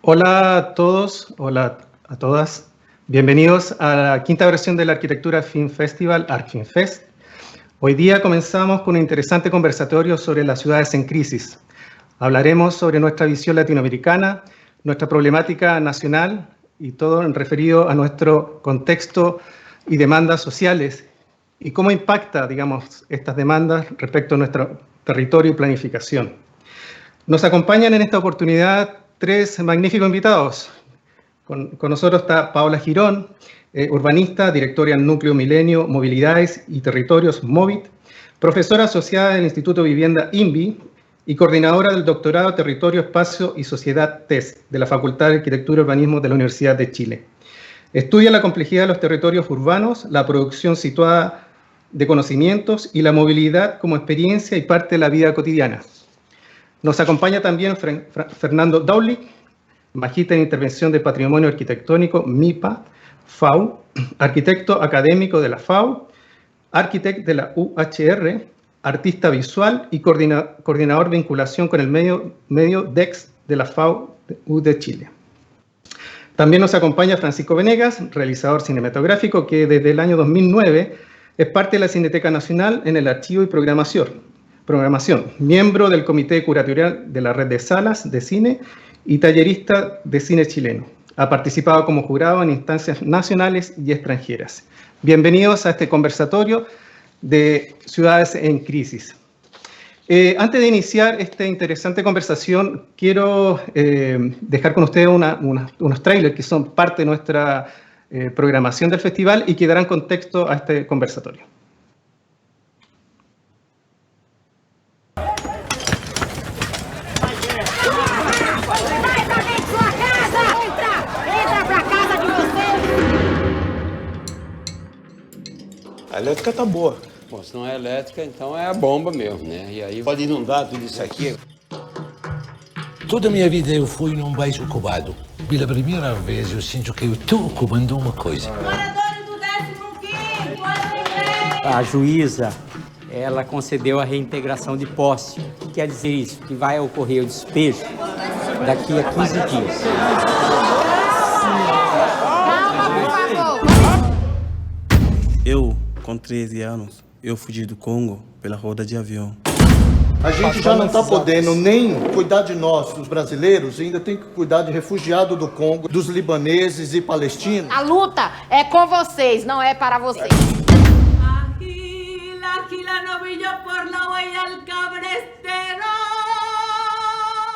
Hola a todos, hola a todas. Bienvenidos a la quinta versión de la Arquitectura Film Festival, ArcFilmFest. Hoy día comenzamos con un interesante conversatorio sobre las ciudades en crisis. Hablaremos sobre nuestra visión latinoamericana, nuestra problemática nacional y todo en referido a nuestro contexto y demandas sociales y cómo impacta, digamos, estas demandas respecto a nuestro territorio y planificación. Nos acompañan en esta oportunidad tres magníficos invitados. Con nosotros está Paola Girón, urbanista, directora del Núcleo Milenio, Movilidades y Territorios, MOVIT, profesora asociada del Instituto Vivienda INVI y coordinadora del Doctorado Territorio, Espacio y Sociedad TES de la Facultad de Arquitectura y Urbanismo de la Universidad de Chile. Estudia la complejidad de los territorios urbanos, la producción situada de conocimientos y la movilidad como experiencia y parte de la vida cotidiana. Nos acompaña también Fernando Daulich, magíster en Intervención de Patrimonio Arquitectónico, MIPA, FAU, arquitecto académico de la FAU, arquitecto de la UHR, artista visual y coordinador de vinculación con el medio DEX de la FAU de Chile. También nos acompaña Francisco Venegas, realizador cinematográfico que desde el año 2009 es parte de la Cineteca Nacional en el Archivo y Programación, miembro del Comité Curatorial de la Red de Salas de Cine y tallerista de cine chileno. Ha participado como jurado en instancias nacionales y extranjeras. Bienvenidos a este conversatorio de ciudades en crisis. Antes de iniciar esta interesante conversación, quiero dejar con ustedes unos trailers que son parte de nuestra programación del festival y que darán contexto a este conversatorio. A elétrica tá boa. Bom, se não é elétrica, então é a bomba mesmo, né? E aí Pode inundar tudo isso aqui. Toda a minha vida eu fui num beijo ocupado. Pela primeira vez eu sinto que eu estou ocupando uma coisa. Moradores do 15º, olha A juíza, ela concedeu a reintegração de posse. O que quer dizer isso? Que vai ocorrer o despejo daqui a 15 dias. Calma, por favor. Eu, com 13 anos, eu fugi do Congo pela roda de avião. A gente já não está podendo nem cuidar de nós, os brasileiros, ainda tem que cuidar de refugiado do Congo, dos libaneses e palestinos. A luta é com vocês, não é para vocês.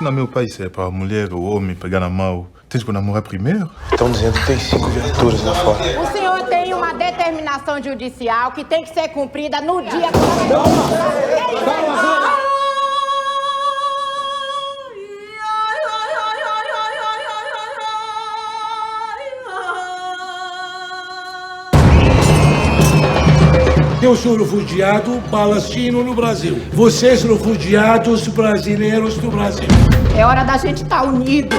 No meu país é para a mulher ou homem pegar na mão. Tens que namorar primeiro? Estão dizendo que tem 5 viaturas lá fora. O senhor tem uma determinação judicial que tem que ser cumprida no dia... Eu sou refugiado palestino no Brasil. Vocês refugiados brasileiros do Brasil. É hora da gente estar unido.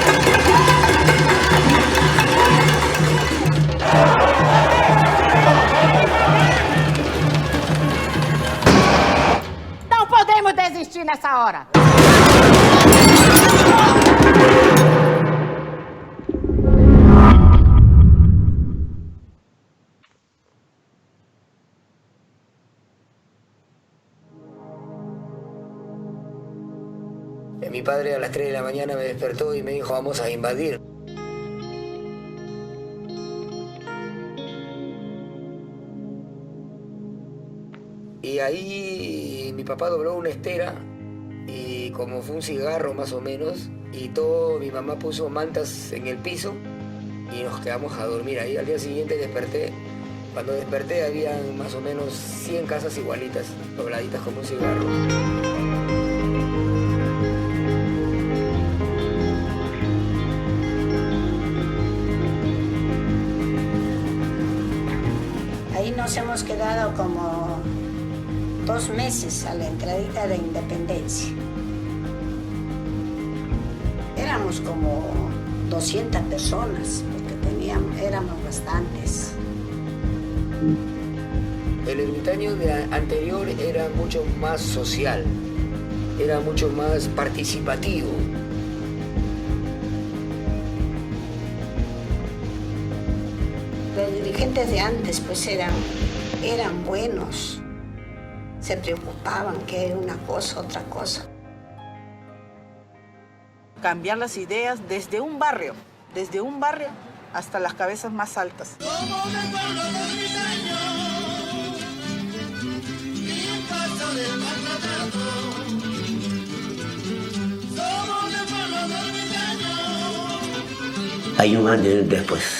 Não podemos desistir nessa hora. Mi padre a las 3 de la mañana me despertó y me dijo, vamos a invadir. Y ahí mi papá dobló una estera y como fue un cigarro más o menos, y mi mamá puso mantas en el piso y nos quedamos a dormir ahí. Al día siguiente desperté. Cuando desperté habían más o menos 100 casas igualitas, dobladitas como un cigarro. Ahí nos hemos quedado como 2 meses a la entradita de Independencia. Éramos como 200 personas, porque éramos bastantes. El ermitaño anterior era mucho más social, era mucho más participativo. gentes de antes pues eran buenos, se preocupaban que era una cosa, otra cosa. Cambiar las ideas desde un barrio hasta las cabezas más altas. Hay un año después.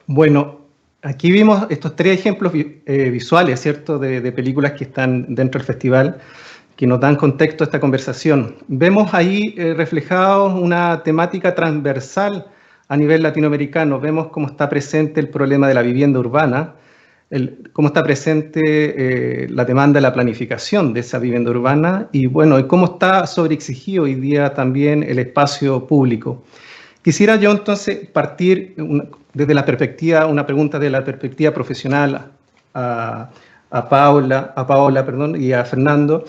Bueno, aquí vimos estos tres ejemplos visuales, ¿cierto?, de películas que están dentro del festival, que nos dan contexto a esta conversación. Vemos ahí reflejado una temática transversal a nivel latinoamericano. Vemos cómo está presente el problema de la vivienda urbana, cómo está presente la demanda de la planificación de esa vivienda urbana y, bueno, y cómo está sobreexigido hoy día también el espacio público. Quisiera yo entonces partir desde la perspectiva, una pregunta de la perspectiva profesional a Paola, y a Fernando.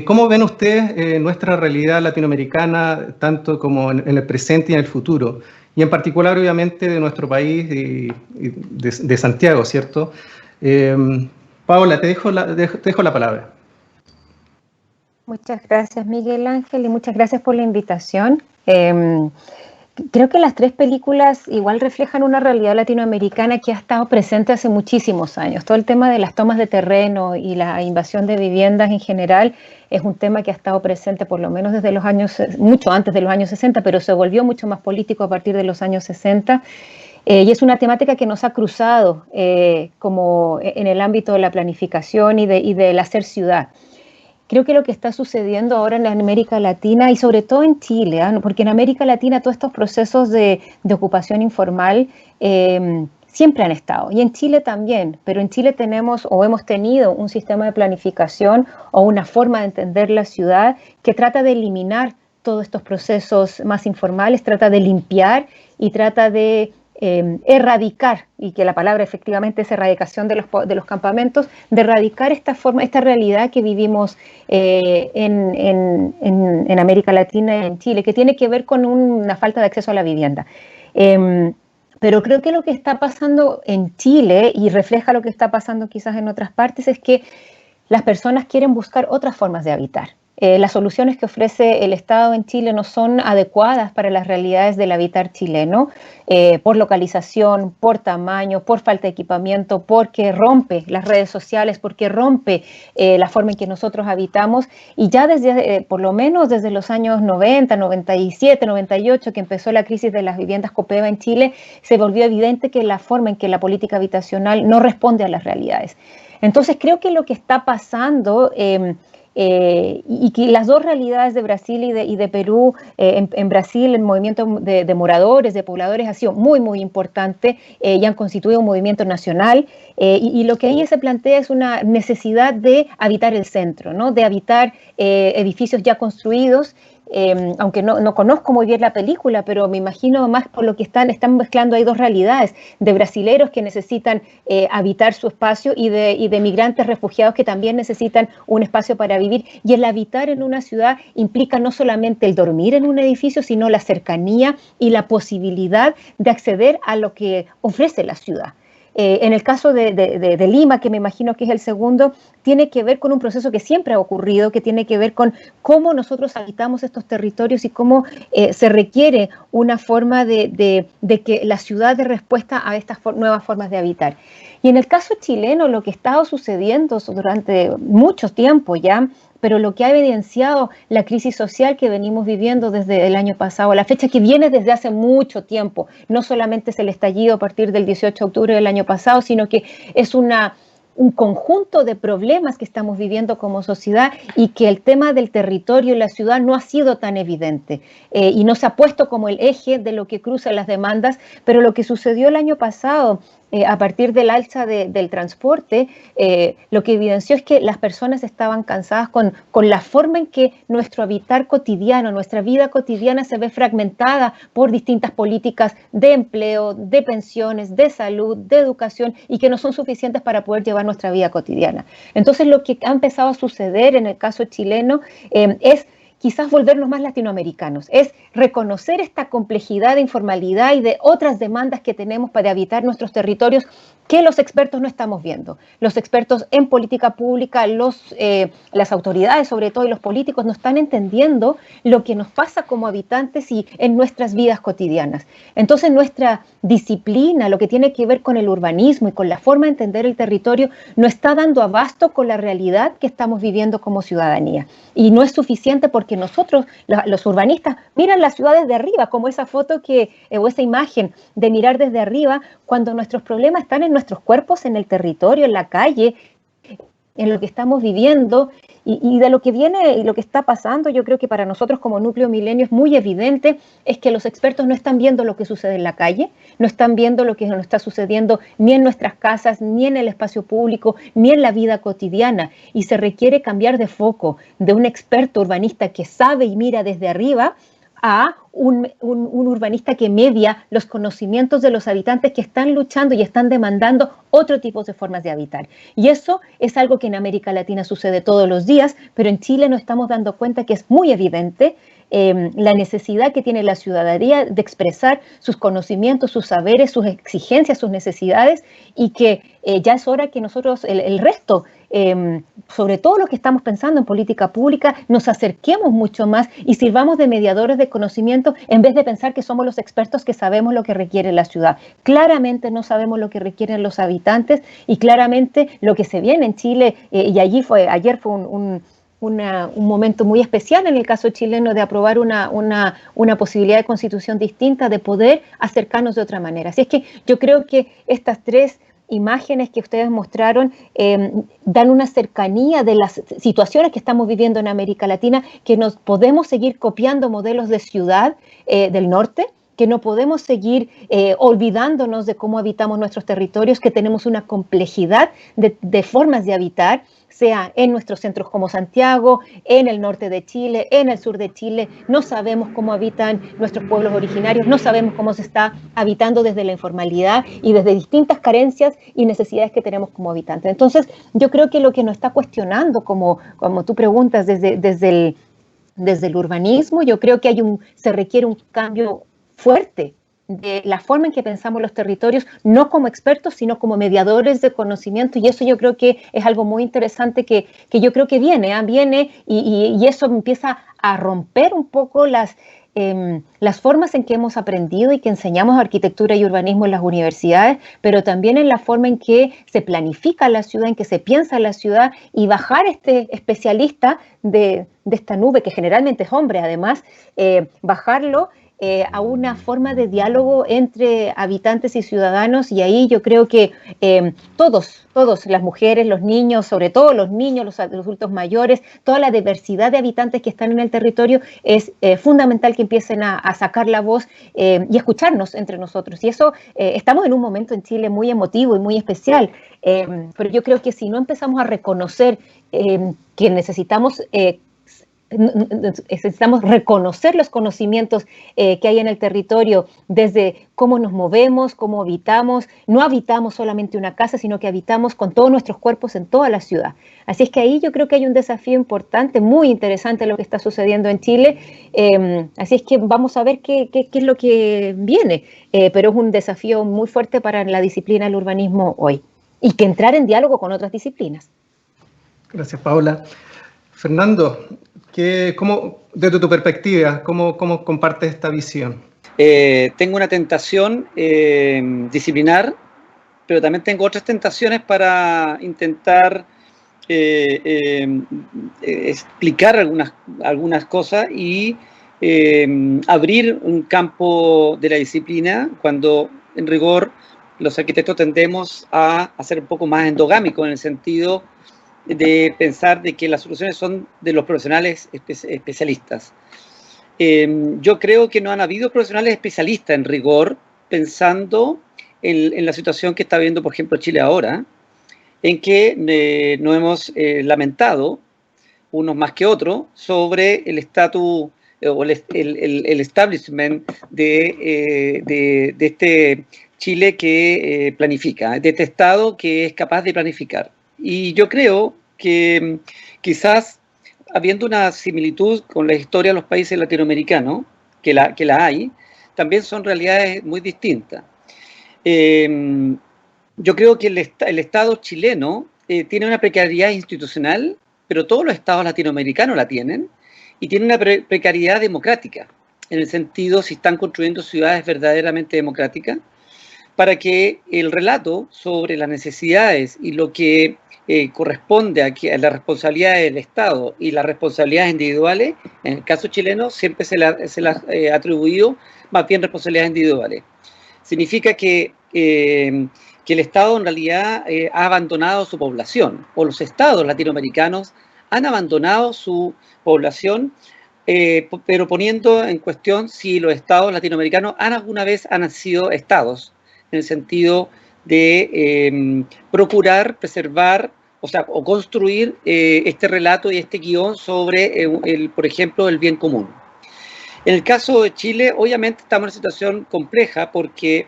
¿Cómo ven ustedes nuestra realidad latinoamericana, tanto como en el presente y en el futuro? Y en particular, obviamente, de nuestro país y de Santiago, ¿cierto? Paola, te dejo la palabra. Muchas gracias, Miguel Ángel, y muchas gracias por la invitación. Creo que las tres películas igual reflejan una realidad latinoamericana que ha estado presente hace muchísimos años. Todo el tema de las tomas de terreno y la invasión de viviendas en general es un tema que ha estado presente por lo menos desde los años, mucho antes de los años 60, pero se volvió mucho más político a partir de los años 60. Y es una temática que nos ha cruzado como en el ámbito de la planificación y del hacer ciudad. Creo que lo que está sucediendo ahora en América Latina y sobre todo en Chile, porque en América Latina todos estos procesos de ocupación informal siempre han estado, y en Chile también, pero en Chile tenemos o hemos tenido un sistema de planificación o una forma de entender la ciudad que trata de eliminar todos estos procesos más informales, trata de limpiar y trata de erradicar, y que la palabra efectivamente es erradicación de los campamentos, de erradicar esta realidad que vivimos en América Latina y en Chile, que tiene que ver con una falta de acceso a la vivienda. Pero creo que lo que está pasando en Chile, y refleja lo que está pasando quizás en otras partes, es que las personas quieren buscar otras formas de habitar. Las soluciones que ofrece el Estado en Chile no son adecuadas para las realidades del habitar chileno, por localización, por tamaño, por falta de equipamiento, porque rompe las redes sociales, porque rompe la forma en que nosotros habitamos. Y ya desde, por lo menos desde los años 90, 97, 98, que empezó la crisis de las viviendas Copeva en Chile, se volvió evidente que la forma en que la política habitacional no responde a las realidades. Entonces creo que lo que está pasando y que las dos realidades de Brasil y de Perú, en Brasil el movimiento de moradores, de pobladores ha sido muy, muy importante y han constituido un movimiento nacional y lo que ahí se plantea es una necesidad de habitar el centro, ¿no? De habitar edificios ya construidos. Aunque no conozco muy bien la película, pero me imagino más por lo que están mezclando ahí dos realidades, de brasileros que necesitan habitar su espacio y de migrantes refugiados que también necesitan un espacio para vivir. Y el habitar en una ciudad implica no solamente el dormir en un edificio, sino la cercanía y la posibilidad de acceder a lo que ofrece la ciudad. En el caso de Lima, que me imagino que es el segundo, tiene que ver con un proceso que siempre ha ocurrido, que tiene que ver con cómo nosotros habitamos estos territorios y cómo se requiere una forma de que la ciudad dé respuesta a estas nuevas formas de habitar. Y en el caso chileno, lo que ha estado sucediendo durante mucho tiempo ya, pero lo que ha evidenciado la crisis social que venimos viviendo desde el año pasado, la fecha que viene desde hace mucho tiempo, no solamente es el estallido a partir del 18 de octubre del año pasado, sino que es un conjunto de problemas que estamos viviendo como sociedad y que el tema del territorio y la ciudad no ha sido tan evidente y no se ha puesto como el eje de lo que cruza las demandas, pero lo que sucedió el año pasado a partir del alza del transporte, lo que evidenció es que las personas estaban cansadas con la forma en que nuestro habitar cotidiano, nuestra vida cotidiana se ve fragmentada por distintas políticas de empleo, de pensiones, de salud, de educación y que no son suficientes para poder llevar nuestra vida cotidiana. Entonces lo que ha empezado a suceder en el caso chileno es quizás volvernos más latinoamericanos, es reconocer esta complejidad de informalidad y de otras demandas que tenemos para habitar nuestros territorios que los expertos no estamos viendo. Los expertos en política pública, las autoridades sobre todo y los políticos no están entendiendo lo que nos pasa como habitantes y en nuestras vidas cotidianas. Entonces nuestra disciplina, lo que tiene que ver con el urbanismo y con la forma de entender el territorio, no está dando abasto con la realidad que estamos viviendo como ciudadanía. Y no es suficiente porque nosotros, los urbanistas, miran las ciudades de arriba, como esa foto o esa imagen de mirar desde arriba, cuando nuestros problemas están en nuestros cuerpos, en el territorio, en la calle, en lo que estamos viviendo y de lo que viene y lo que está pasando. Yo creo que para nosotros como Núcleo Milenio es muy evidente es que los expertos no están viendo lo que sucede en la calle, no están viendo lo que nos está sucediendo ni en nuestras casas, ni en el espacio público, ni en la vida cotidiana, y se requiere cambiar de foco de un experto urbanista que sabe y mira desde arriba a un urbanista que media los conocimientos de los habitantes que están luchando y están demandando otro tipo de formas de habitar. Y eso es algo que en América Latina sucede todos los días, pero en Chile nos estamos dando cuenta que es muy evidente la necesidad que tiene la ciudadanía de expresar sus conocimientos, sus saberes, sus exigencias, sus necesidades, y que ya es hora que nosotros, el resto, sobre todo los que estamos pensando en política pública, nos acerquemos mucho más y sirvamos de mediadores de conocimiento en vez de pensar que somos los expertos que sabemos lo que requiere la ciudad. Claramente no sabemos lo que requieren los habitantes y claramente lo que se viene en Chile, y ayer fue un momento muy especial en el caso chileno de aprobar una posibilidad de constitución distinta, de poder acercarnos de otra manera. Así es que yo creo que estas tres imágenes que ustedes mostraron dan una cercanía de las situaciones que estamos viviendo en América Latina, que nos podemos seguir copiando modelos de ciudad del norte, que no podemos seguir olvidándonos de cómo habitamos nuestros territorios, que tenemos una complejidad de formas de habitar, sea en nuestros centros como Santiago, en el norte de Chile, en el sur de Chile. No sabemos cómo habitan nuestros pueblos originarios, no sabemos cómo se está habitando desde la informalidad y desde distintas carencias y necesidades que tenemos como habitantes. Entonces, yo creo que lo que nos está cuestionando, como tú preguntas, desde el urbanismo, yo creo que se requiere un cambio fuerte de la forma en que pensamos los territorios, no como expertos, sino como mediadores de conocimiento, y eso yo creo que es algo muy interesante que yo creo que viene y eso empieza a romper un poco las formas en que hemos aprendido y que enseñamos arquitectura y urbanismo en las universidades, pero también en la forma en que se planifica la ciudad, en que se piensa la ciudad, y bajar este especialista de esta nube, que generalmente es hombre además, bajarlo a una forma de diálogo entre habitantes y ciudadanos, y ahí yo creo que todos, las mujeres, los niños, sobre todo los niños, los adultos mayores, toda la diversidad de habitantes que están en el territorio, es fundamental que empiecen a sacar la voz y escucharnos entre nosotros. Y eso, estamos en un momento en Chile muy emotivo y muy especial, pero yo creo que si no empezamos a reconocer que necesitamos reconocer los conocimientos que hay en el territorio, desde cómo nos movemos, cómo habitamos. No habitamos solamente una casa, sino que habitamos con todos nuestros cuerpos en toda la ciudad. Así es que ahí yo creo que hay un desafío importante, muy interesante lo que está sucediendo en Chile. Así es que vamos a ver qué es lo que viene, pero es un desafío muy fuerte para la disciplina del urbanismo hoy, y que entrar en diálogo con otras disciplinas. Gracias, Paula. Fernando, desde tu perspectiva, ¿cómo compartes esta visión? Tengo una tentación disciplinar, pero también tengo otras tentaciones para intentar explicar algunas cosas y abrir un campo de la disciplina cuando, en rigor, los arquitectos tendemos a ser un poco más endogámicos, en el sentido de pensar de que las soluciones son de los profesionales especialistas. Yo creo que no han habido profesionales especialistas, en rigor, pensando en la situación que está viendo, por ejemplo, Chile ahora, en que nos hemos lamentado, unos más que otros, sobre el estatus o el establishment de este Chile que planifica, de este Estado que es capaz de planificar. Y yo creo que quizás, habiendo una similitud con la historia de los países latinoamericanos, que la hay, también son realidades muy distintas. Yo creo que el Estado chileno tiene una precariedad institucional, pero todos los estados latinoamericanos la tienen, y tiene una precariedad democrática, en el sentido si están construyendo ciudades verdaderamente democráticas, para que el relato sobre las necesidades y lo que corresponde a las responsabilidades del Estado y las responsabilidades individuales, en el caso chileno siempre se le ha atribuido más bien responsabilidades individuales. Significa que el Estado en realidad ha abandonado su población, o los estados latinoamericanos han abandonado su población, pero poniendo en cuestión si los estados latinoamericanos alguna vez han sido estados, en el sentido de procurar, preservar, o construir este relato y este guión sobre, por ejemplo, el bien común. En el caso de Chile, obviamente estamos en una situación compleja porque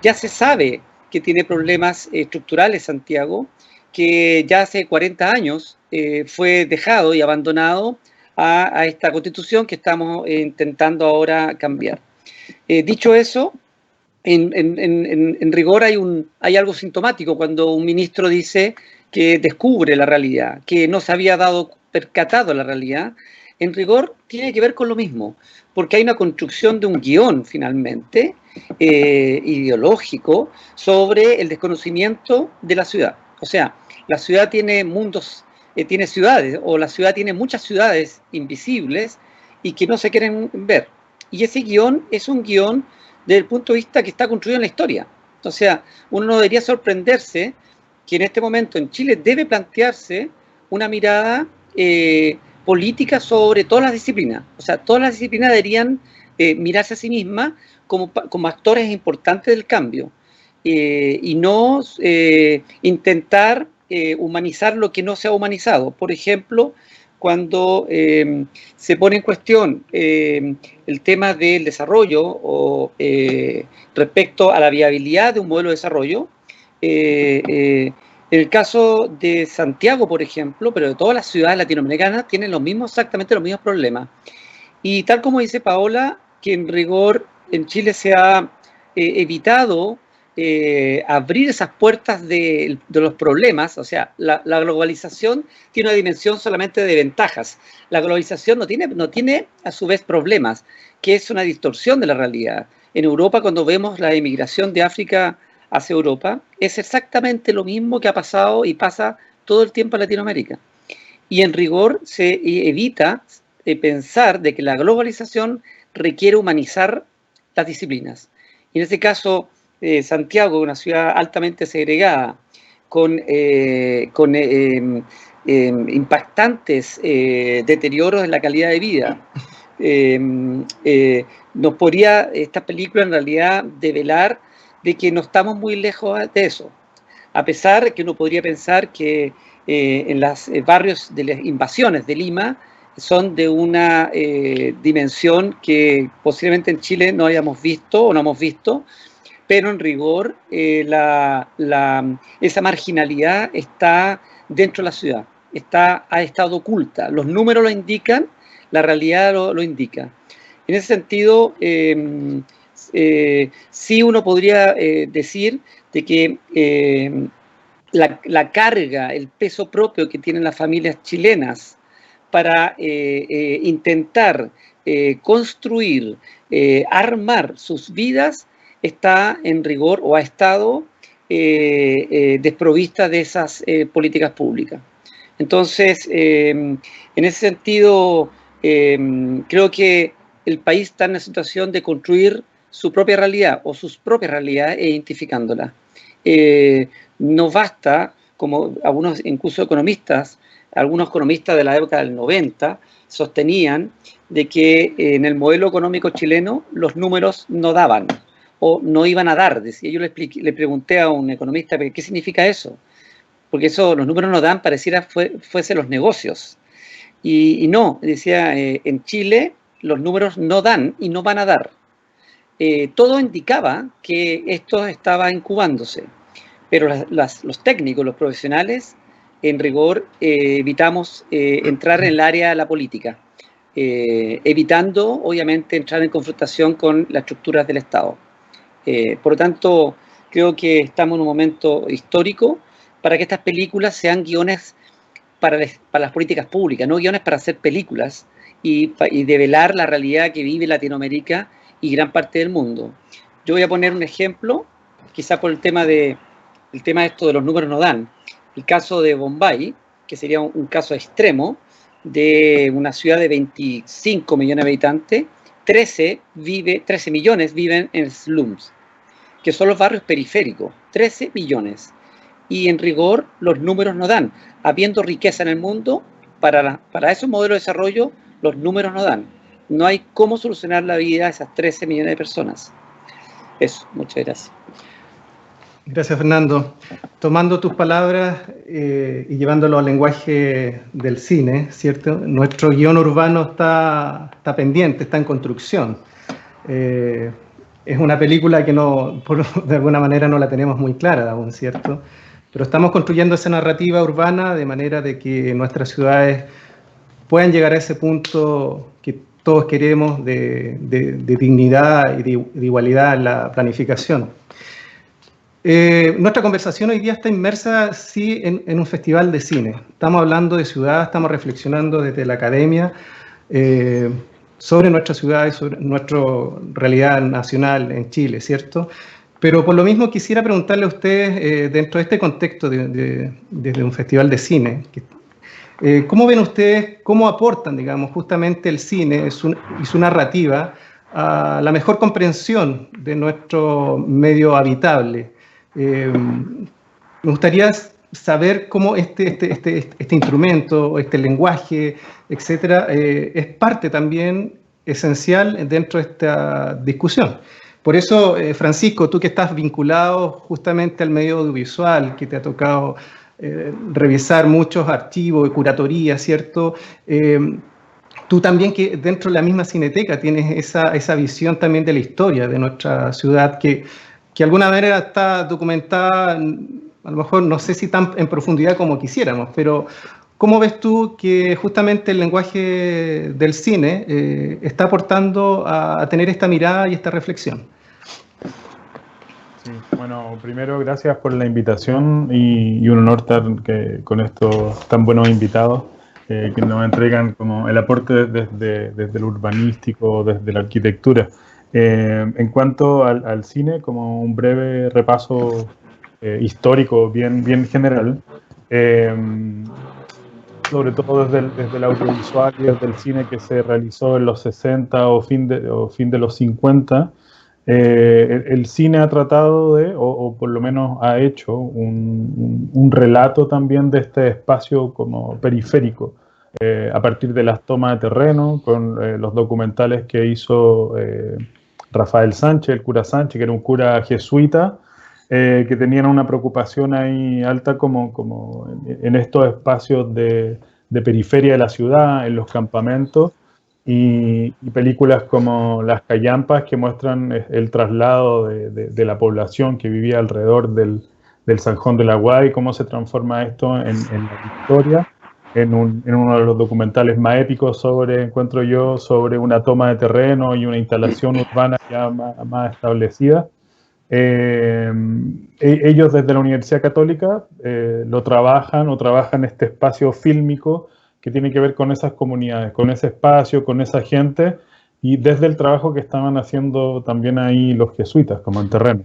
ya se sabe que tiene problemas estructurales Santiago, que ya hace 40 años fue dejado y abandonado a esta constitución que estamos intentando ahora cambiar. Dicho eso, en rigor hay algo sintomático cuando un ministro dice que descubre la realidad, que no se había percatado la realidad. En rigor tiene que ver con lo mismo, porque hay una construcción de un guión finalmente ideológico sobre el desconocimiento de la ciudad. O sea, la ciudad tiene mundos, tiene ciudades, o la ciudad tiene muchas ciudades invisibles y que no se quieren ver. Y ese guión es un guión desde el punto de vista que está construido en la historia. O sea, uno no debería sorprenderse que en este momento en Chile debe plantearse una mirada política sobre todas las disciplinas. O sea, todas las disciplinas deberían mirarse a sí mismas como actores importantes del cambio y no intentar humanizar lo que no se ha humanizado. Por ejemplo, cuando se pone en cuestión el tema del desarrollo o respecto a la viabilidad de un modelo de desarrollo, en el caso de Santiago, por ejemplo, pero de todas las ciudades latinoamericanas, tienen exactamente los mismos problemas. Y tal como dice Paola, que en rigor en Chile se ha evitado abrir esas puertas de los problemas. O sea, la globalización tiene una dimensión solamente de ventajas. La globalización no tiene a su vez problemas, que es una distorsión de la realidad. En Europa, cuando vemos la emigración de África hacia Europa, es exactamente lo mismo que ha pasado y pasa todo el tiempo en Latinoamérica. Y en rigor se evita pensar de que la globalización requiere humanizar las disciplinas. Y en este caso, Santiago, una ciudad altamente segregada, con impactantes deterioros en la calidad de vida, nos podría esta película en realidad develar de que no estamos muy lejos de eso, a pesar de que uno podría pensar que en los barrios de las invasiones de Lima son de una dimensión que posiblemente en Chile no hayamos visto o no hemos visto, pero en rigor esa marginalidad está dentro de la ciudad, ha estado oculta. Los números lo indican, la realidad lo indica. En ese sentido, sí uno podría decir de que la carga, el peso propio que tienen las familias chilenas para intentar construir, armar sus vidas, está en rigor o ha estado desprovista de esas políticas públicas. Entonces, en ese sentido, creo que el país está en la situación de construir su propia realidad o sus propias realidades e identificándolas. No basta, como algunos incluso algunos economistas de la época del 90 sostenían de que en el modelo económico chileno los números no daban o no iban a dar. Decía, yo le pregunté a un economista, ¿qué significa eso? Porque eso, los números no dan, pareciera fuese los negocios. Y no, decía, en Chile los números no dan y no van a dar. Todo indicaba que esto estaba incubándose, pero los técnicos, los profesionales, en rigor, evitamos entrar en el área de la política, evitando, obviamente, entrar en confrontación con las estructuras del Estado. Por lo tanto, creo que estamos en un momento histórico para que estas películas sean guiones para las políticas públicas, no guiones para hacer películas y develar la realidad que vive Latinoamérica y gran parte del mundo. Yo voy a poner un ejemplo, quizá por el tema esto de los números no dan. El caso de Bombay, que sería un caso extremo, de una ciudad de 25 millones de habitantes, 13 millones viven en slums, que son los barrios periféricos, 13 millones. Y en rigor los números no dan. Habiendo riqueza en el mundo, para esos modelos de desarrollo, los números no dan. No hay cómo solucionar la vida de esas 13 millones de personas. Eso, muchas gracias. Gracias, Fernando. Tomando tus palabras y llevándolo al lenguaje del cine, ¿cierto? Nuestro guión urbano está pendiente, está en construcción. Es una película que de alguna manera no la tenemos muy clara aún, ¿cierto? Pero estamos construyendo esa narrativa urbana de manera de que nuestras ciudades puedan llegar a ese punto que todos queremos de dignidad y de igualdad en la planificación. Nuestra conversación hoy día está inmersa, sí, en un festival de cine. Estamos hablando de ciudad, estamos reflexionando desde la academia sobre nuestra ciudad y sobre nuestra realidad nacional en Chile, ¿cierto? Pero por lo mismo quisiera preguntarle a ustedes, dentro de este contexto desde un festival de cine, ¿cómo ven ustedes, cómo aportan, digamos, justamente el cine y su narrativa a la mejor comprensión de nuestro medio habitable? Me gustaría saber cómo este instrumento, este lenguaje, etcétera, es parte también esencial dentro de esta discusión. Por eso, Francisco, tú que estás vinculado justamente al medio audiovisual, que te ha tocado revisar muchos archivos y curatoría, ¿cierto? Tú también, que dentro de la misma Cineteca tienes esa visión también de la historia de nuestra ciudad, que de alguna manera está documentada, a lo mejor no sé si tan en profundidad como quisiéramos, pero ¿cómo ves tú que justamente el lenguaje del cine está aportando a tener esta mirada y esta reflexión? Sí, bueno, primero gracias por la invitación y un honor estar con estos tan buenos invitados que nos entregan como el aporte desde lo urbanístico, desde la arquitectura. En cuanto al cine, como un breve repaso histórico bien general, sobre todo desde el audiovisual y desde el cine que se realizó en los 60 o fin de los 50, el cine ha tratado de, o por lo menos ha hecho, un relato también de este espacio como periférico, a partir de las tomas de terreno, con los documentales que hizo Rafael Sánchez, el cura Sánchez, que era un cura jesuita, que tenían una preocupación ahí alta como en estos espacios de periferia de la ciudad, en los campamentos, y películas como Las Callampas, que muestran el traslado de la población que vivía alrededor del Zanjón del Agua y cómo se transforma esto en la historia, en uno de los documentales más épicos encuentro yo, sobre una toma de terreno y una instalación urbana ya más establecida. Ellos desde la Universidad Católica trabajan este espacio fílmico que tiene que ver con esas comunidades, con ese espacio, con esa gente, y desde el trabajo que estaban haciendo también ahí los jesuitas, como en terreno.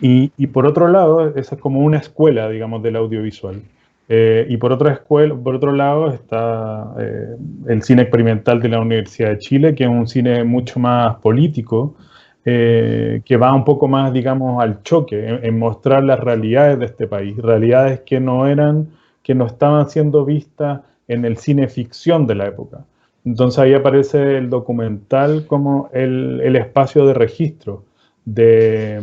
Y por otro lado, esa es como una escuela, digamos, del audiovisual. Y por otro lado está el cine experimental de la Universidad de Chile, que es un cine mucho más político, que va un poco más, digamos, al choque, en mostrar las realidades de este país, realidades que no estaban siendo vistas en el cine ficción de la época. Entonces ahí aparece el documental como el espacio de registro, de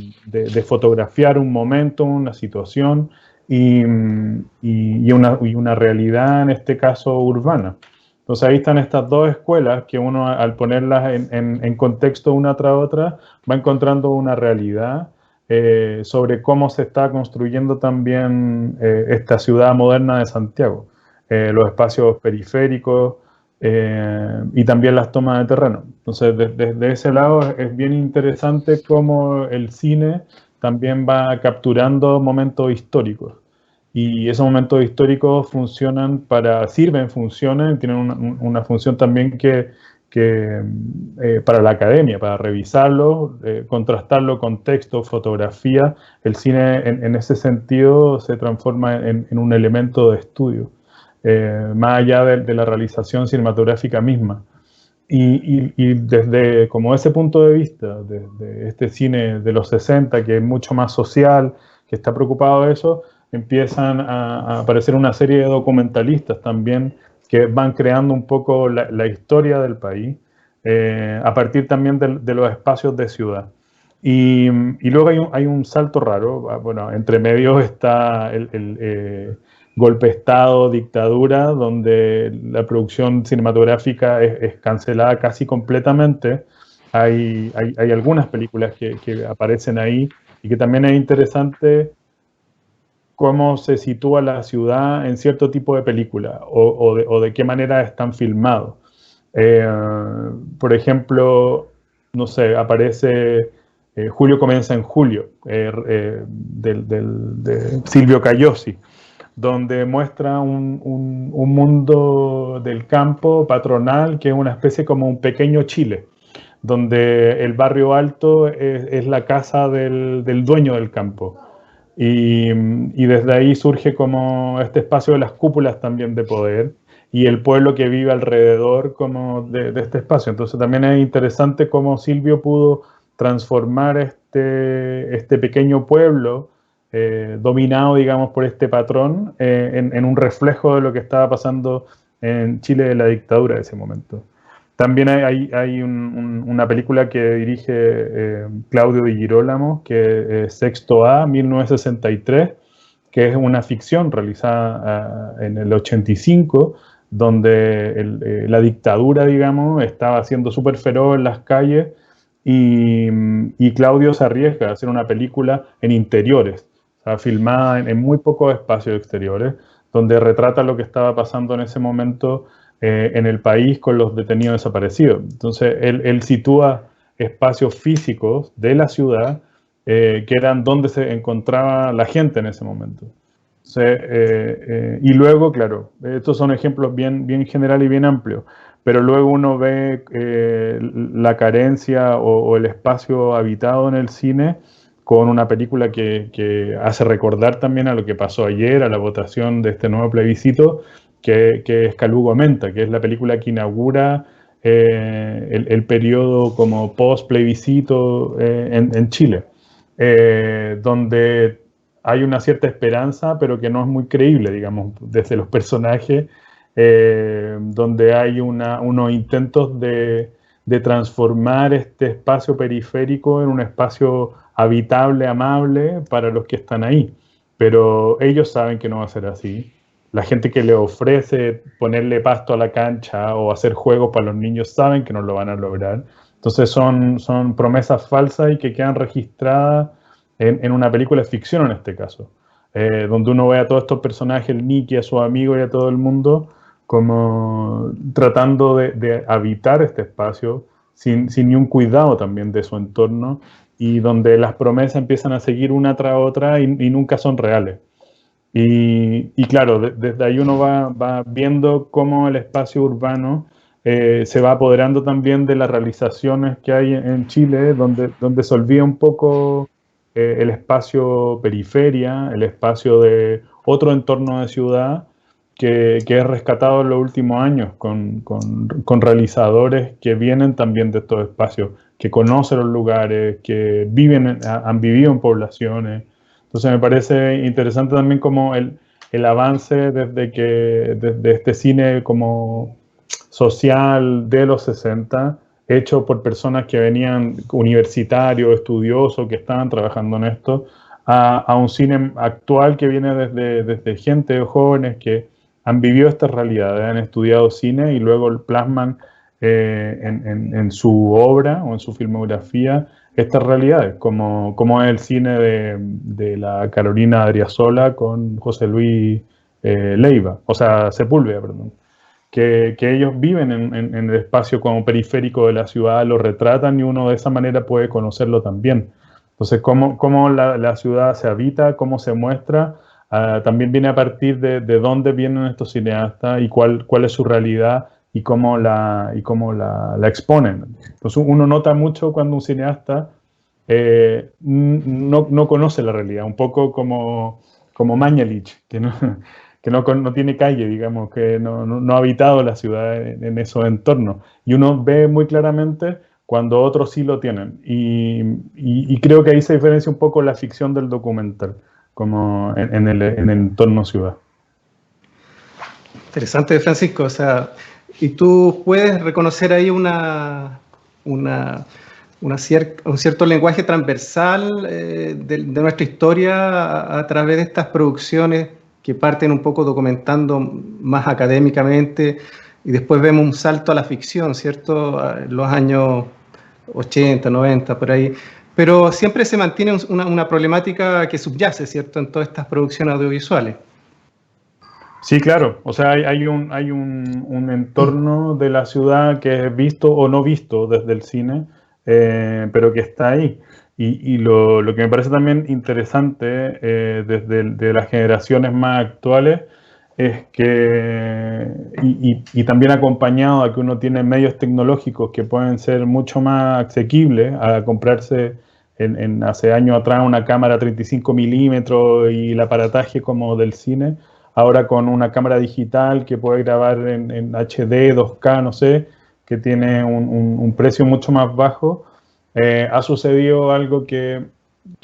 fotografiar un momento, una situación y una realidad, en este caso urbana. Entonces ahí están estas dos escuelas que uno, al ponerlas en contexto una tras otra, va encontrando una realidad sobre cómo se está construyendo también esta ciudad moderna de Santiago. Los espacios periféricos y también las tomas de terreno. Entonces, desde ese lado es bien interesante cómo el cine también va capturando momentos históricos. Y esos momentos históricos funcionan, tienen una función también que para la academia, para revisarlo, contrastarlo con texto, fotografía. El cine en ese sentido se transforma en un elemento de estudio. Más allá de la realización cinematográfica misma. Y desde como ese punto de vista, desde este cine de los 60, que es mucho más social, que está preocupado de eso, empiezan a aparecer una serie de documentalistas también que van creando un poco la historia del país, a partir también de los espacios de ciudad. Y luego hay un salto raro. Bueno, entre medios está el golpe de Estado, dictadura, donde la producción cinematográfica es cancelada casi completamente. Hay algunas películas que aparecen ahí y que también es interesante cómo se sitúa la ciudad en cierto tipo de película o de qué manera están filmados. Por ejemplo, no sé, aparece Julio comienza en julio, de Silvio Cagliozzi, donde muestra un mundo del campo patronal que es una especie como un pequeño Chile, donde el barrio alto es la casa del dueño del campo. Y desde ahí surge como este espacio de las cúpulas también de poder y el pueblo que vive alrededor como de este espacio. Entonces también es interesante cómo Silvio pudo transformar este pequeño pueblo dominado, digamos, por este patrón, en un reflejo de lo que estaba pasando en Chile de la dictadura de ese momento. También hay una película que dirige Claudio Di Girolamo, que es Sexto A, 1963, que es una ficción realizada en el 85, donde la dictadura, digamos, estaba siendo súper feroz en las calles y Claudio se arriesga a hacer una película en interiores, filmada en muy pocos espacios exteriores, donde retrata lo que estaba pasando en ese momento en el país con los detenidos desaparecidos. Entonces, él sitúa espacios físicos de la ciudad que eran donde se encontraba la gente en ese momento. Entonces, y luego, claro, estos son ejemplos bien generales y bien amplios, pero luego uno ve la carencia o el espacio habitado en el cine con una película que hace recordar también a lo que pasó ayer, a la votación de este nuevo plebiscito, que es Calugo Menta, que es la película que inaugura el periodo como post-plebiscito en Chile, donde hay una cierta esperanza, pero que no es muy creíble, digamos, desde los personajes, donde hay unos intentos de transformar este espacio periférico en un espacio habitable, amable para los que están ahí. Pero ellos saben que no va a ser así. La gente que le ofrece ponerle pasto a la cancha o hacer juegos para los niños saben que no lo van a lograr. Entonces son promesas falsas y que quedan registradas en una película de ficción en este caso, donde uno ve a todos estos personajes, el Nicky, a sus amigos y a todo el mundo, como tratando de habitar este espacio sin ni un cuidado también de su entorno, y donde las promesas empiezan a seguir una tras otra y nunca son reales. Y claro, desde ahí uno va viendo cómo el espacio urbano se va apoderando también de las realizaciones que hay en Chile, donde se olvida un poco el espacio periferia, el espacio de otro entorno de ciudad, que es rescatado en los últimos años con realizadores que vienen también de estos espacios, que conocen los lugares, que han vivido en poblaciones. Entonces me parece interesante también como el avance desde este cine como social de los 60, hecho por personas que venían universitarios, estudiosos, que estaban trabajando en esto, a un cine actual que viene desde gente, jóvenes que han vivido estas realidades, han estudiado cine y luego plasman en su obra o en su filmografía estas realidades, como es el cine de la Carolina Adriasola con José Luis Leiva, o sea, Sepúlveda, perdón, que ellos viven en el espacio como periférico de la ciudad, lo retratan y uno de esa manera puede conocerlo también. Entonces, cómo la ciudad se habita, cómo se muestra, también viene a partir de dónde vienen estos cineastas y cuál es su realidad y cómo la exponen. Entonces uno nota mucho cuando un cineasta no conoce la realidad, un poco como Mañalich, que no tiene calle, digamos, que no ha habitado la ciudad en esos entornos. Y uno ve muy claramente cuando otros sí lo tienen. Y creo que ahí se diferencia un poco la ficción del documental, como en el entorno ciudad. Interesante, Francisco. O sea, ¿y tú puedes reconocer ahí un cierto lenguaje transversal de nuestra historia a través de estas producciones que parten un poco documentando más académicamente y después vemos un salto a la ficción, ¿cierto? Los años 80, 90, por ahí. Pero siempre se mantiene una problemática que subyace, ¿cierto?, en todas estas producciones audiovisuales. Sí, claro. O sea, hay un entorno de la ciudad que es visto o no visto desde el cine, pero que está ahí. Y lo que me parece también interesante de las generaciones más actuales es que, y también acompañado a que uno tiene medios tecnológicos que pueden ser mucho más asequibles a comprarse hace años atrás una cámara 35 milímetros y el aparataje como del cine, ahora con una cámara digital que puede grabar en HD, 2K, no sé, que tiene un precio mucho más bajo, ha sucedido algo que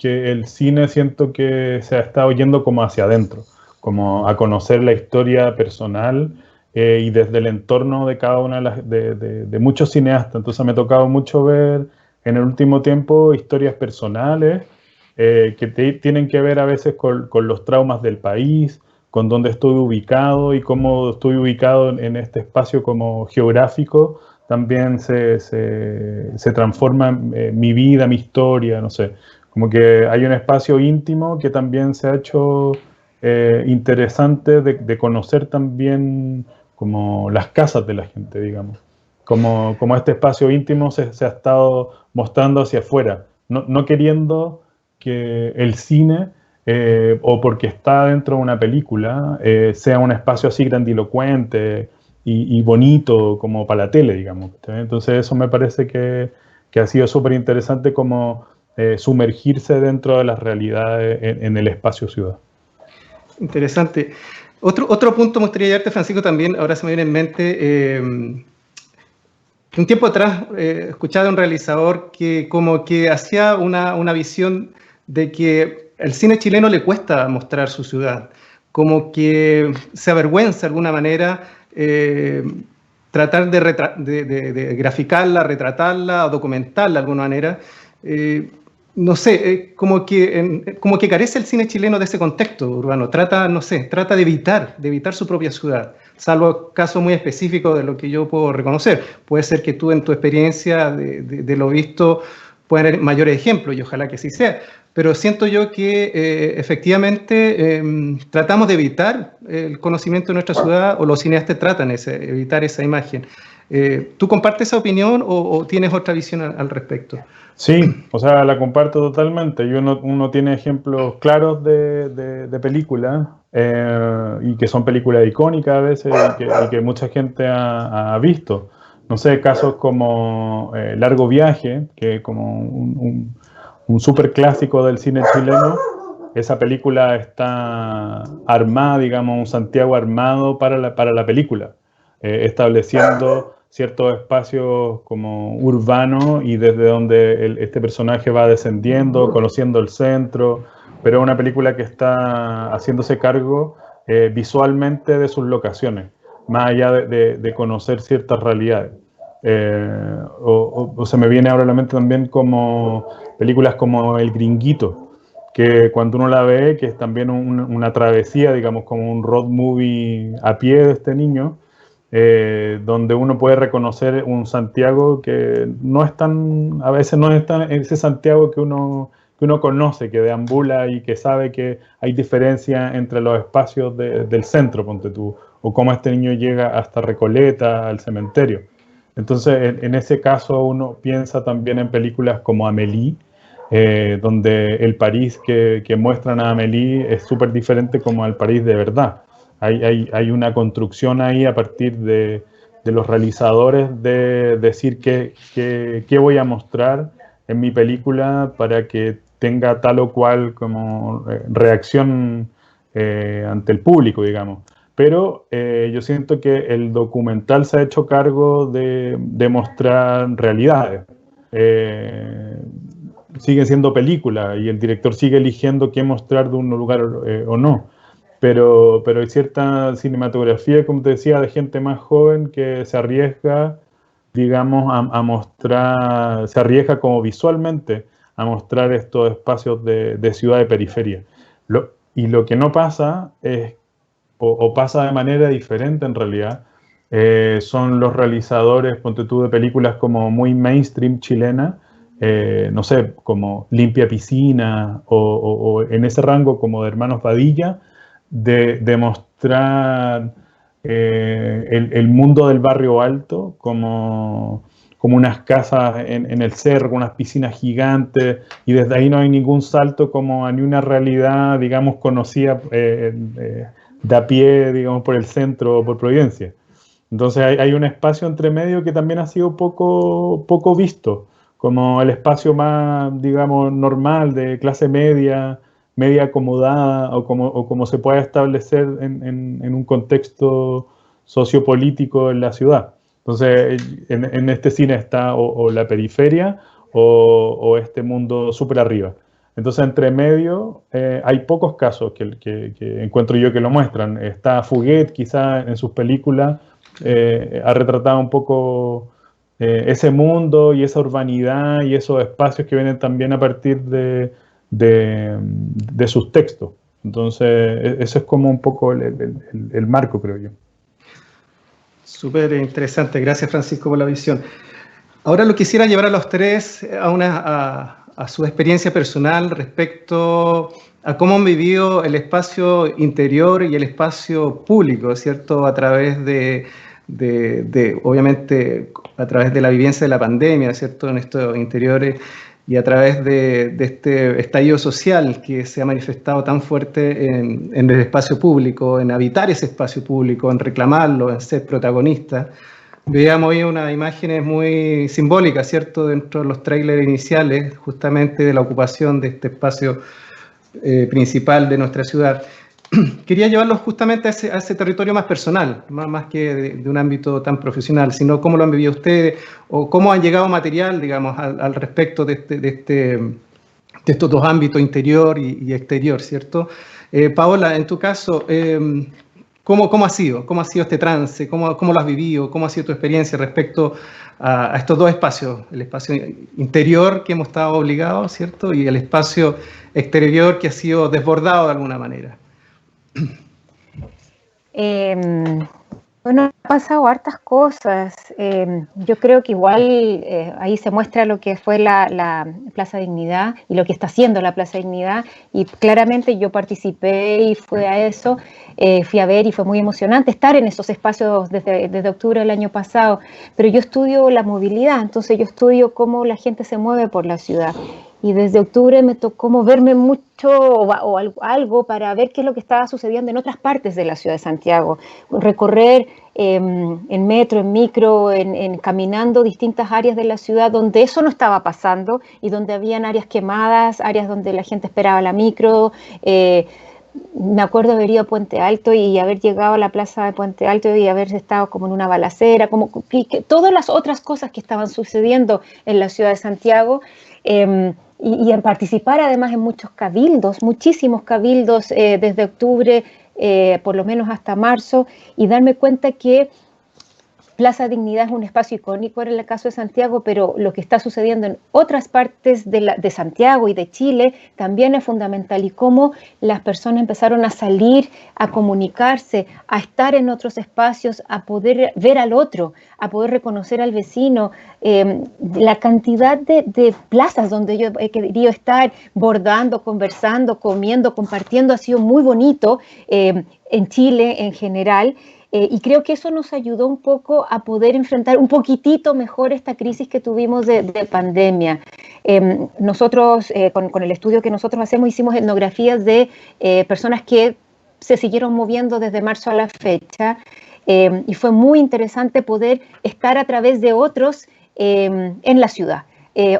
el cine siento que se ha estado yendo como hacia adentro, como a conocer la historia personal y desde el entorno de cada una de muchos cineastas. Entonces me ha tocado mucho ver en el último tiempo historias personales que tienen que ver a veces con los traumas del país, con dónde estoy ubicado y cómo estoy ubicado en este espacio como geográfico. También se transforma mi vida, mi historia, no sé. Como que hay un espacio íntimo que también se ha hecho interesante de conocer también como las casas de la gente, digamos. Como este espacio íntimo se ha estado mostrando hacia afuera, no queriendo que el cine, o porque está dentro de una película, sea un espacio así grandilocuente y bonito como para la tele, digamos. Entonces eso me parece que ha sido súper interesante como sumergirse dentro de las realidades en el espacio ciudad. Interesante. Otro punto me gustaría llevarte, Francisco, también, ahora se me viene en mente, que un tiempo atrás escuchaba a un realizador que como que hacía una visión de que el cine chileno le cuesta mostrar su ciudad, como que se avergüenza de alguna manera tratar de graficarla, retratarla o documentarla de alguna manera. No sé, como que carece el cine chileno de ese contexto urbano. Trata de evitar su propia ciudad, salvo casos muy específicos de lo que yo puedo reconocer. Puede ser que tú en tu experiencia de lo visto puedan haber mayores ejemplos, y ojalá que sí sea. Pero siento yo que efectivamente tratamos de evitar el conocimiento de nuestra ciudad, o los cineastas tratan de evitar esa imagen. ¿Tú compartes esa opinión o tienes otra visión al respecto? Sí, o sea, la comparto totalmente. Y uno tiene ejemplos claros de películas, y que son películas icónicas a veces y que mucha gente ha visto. No sé, casos como Largo Viaje, que es como un súper clásico del cine chileno. Esa película está armada, digamos, un Santiago armado para la película, estableciendo ciertos espacios como urbanos y desde donde este personaje va descendiendo, conociendo el centro, pero es una película que está haciéndose cargo visualmente de sus locaciones, más allá de conocer ciertas realidades. O se me viene ahora a la mente también como películas como El Gringuito, que cuando uno la ve, que es también una travesía, digamos, como un road movie a pie de este niño, donde uno puede reconocer un Santiago que no es tan, a veces no es tan ese Santiago que uno conoce, que deambula y que sabe que hay diferencia entre los espacios del centro, ponte tú, o cómo este niño llega hasta Recoleta, al cementerio. Entonces, en ese caso uno piensa también en películas como Amélie, donde el París que muestran a Amélie es súper diferente como al París de verdad. Hay una construcción ahí a partir de los realizadores de decir qué voy a mostrar en mi película para que tenga tal o cual como reacción ante el público, digamos. Pero yo siento que el documental se ha hecho cargo de mostrar realidades. Sigue siendo película y el director sigue eligiendo qué mostrar de un lugar o no. Pero hay cierta cinematografía, como te decía, de gente más joven que se arriesga, digamos, a mostrar, se arriesga como visualmente a mostrar estos espacios de ciudad de periferia. Y lo que no pasa es, o pasa de manera diferente en realidad, son los realizadores, ponte tú, de películas como muy mainstream chilena, no sé, como Limpia Piscina, o en ese rango como de Hermanos Padilla, de mostrar el mundo del barrio alto como unas casas en el cerro, unas piscinas gigantes, y desde ahí no hay ningún salto como a ni una realidad, digamos, conocida de a pie, digamos, por el centro o por Providencia. Entonces hay un espacio entre medio que también ha sido poco visto, como el espacio más, digamos, normal, de clase media acomodada, o como se puede establecer en un contexto sociopolítico en la ciudad. Entonces, en este cine está o la periferia o este mundo súper arriba. Entonces, entre medio hay pocos casos que encuentro yo que lo muestran. Está Fuguet, quizá en sus películas, ha retratado un poco ese mundo y esa urbanidad y esos espacios que vienen también a partir de sus textos. Entonces, eso es como un poco el marco, creo yo. Súper interesante. Gracias, Francisco, por la visión. Ahora lo quisiera llevar a los tres a su experiencia personal respecto a cómo han vivido el espacio interior y el espacio público, ¿cierto? A través obviamente, a través de la vivencia de la pandemia, ¿cierto? En estos interiores, y a través de este estallido social que se ha manifestado tan fuerte en el espacio público, en habitar ese espacio público, en reclamarlo, en ser protagonista. Veíamos hoy unas imágenes muy simbólicas, ¿cierto?, dentro de los trailers iniciales, justamente de la ocupación de este espacio principal de nuestra ciudad. quería llevarlos justamente a ese territorio más personal, más que de un ámbito tan profesional, sino cómo lo han vivido ustedes o cómo han llegado material, digamos, al respecto de estos dos ámbitos, interior y exterior, ¿cierto? Paola, en tu caso, ¿cómo ha sido? ¿Cómo ha sido este trance? ¿Cómo lo has vivido? ¿Cómo ha sido tu experiencia respecto a estos dos espacios? El espacio interior que hemos estado obligados, ¿cierto? Y el espacio exterior que ha sido desbordado de alguna manera. Bueno, han pasado hartas cosas. Yo creo que igual ahí se muestra lo que fue la Plaza Dignidad y lo que está haciendo la Plaza Dignidad, y claramente yo participé y fui a eso, fui a ver y fue muy emocionante estar en esos espacios desde octubre del año pasado, pero yo estudio la movilidad, entonces yo estudio cómo la gente se mueve por la ciudad. Y desde octubre me tocó moverme mucho o algo para ver qué es lo que estaba sucediendo en otras partes de la ciudad de Santiago. Recorrer en metro, en micro, caminando distintas áreas de la ciudad donde eso no estaba pasando y donde habían áreas quemadas, áreas donde la gente esperaba la micro. Me acuerdo haber ido a Puente Alto y haber llegado a la plaza de Puente Alto y haber estado como en una balacera, todas las otras cosas que estaban sucediendo en la ciudad de Santiago. Y en participar además en muchos cabildos, muchísimos cabildos desde octubre, por lo menos hasta marzo, y darme cuenta que Plaza Dignidad es un espacio icónico en el caso de Santiago, pero lo que está sucediendo en otras partes de Santiago y de Chile también es fundamental, y cómo las personas empezaron a salir, a comunicarse, a estar en otros espacios, a poder ver al otro, a poder reconocer al vecino. La cantidad de plazas donde yo he querido estar bordando, conversando, comiendo, compartiendo ha sido muy bonito en Chile en general. Y creo que eso nos ayudó un poco a poder enfrentar un poquitito mejor esta crisis que tuvimos de pandemia. Nosotros, con el estudio que nosotros hacemos, hicimos etnografías de personas que se siguieron moviendo desde marzo a la fecha, y fue muy interesante poder estar a través de otros en la ciudad.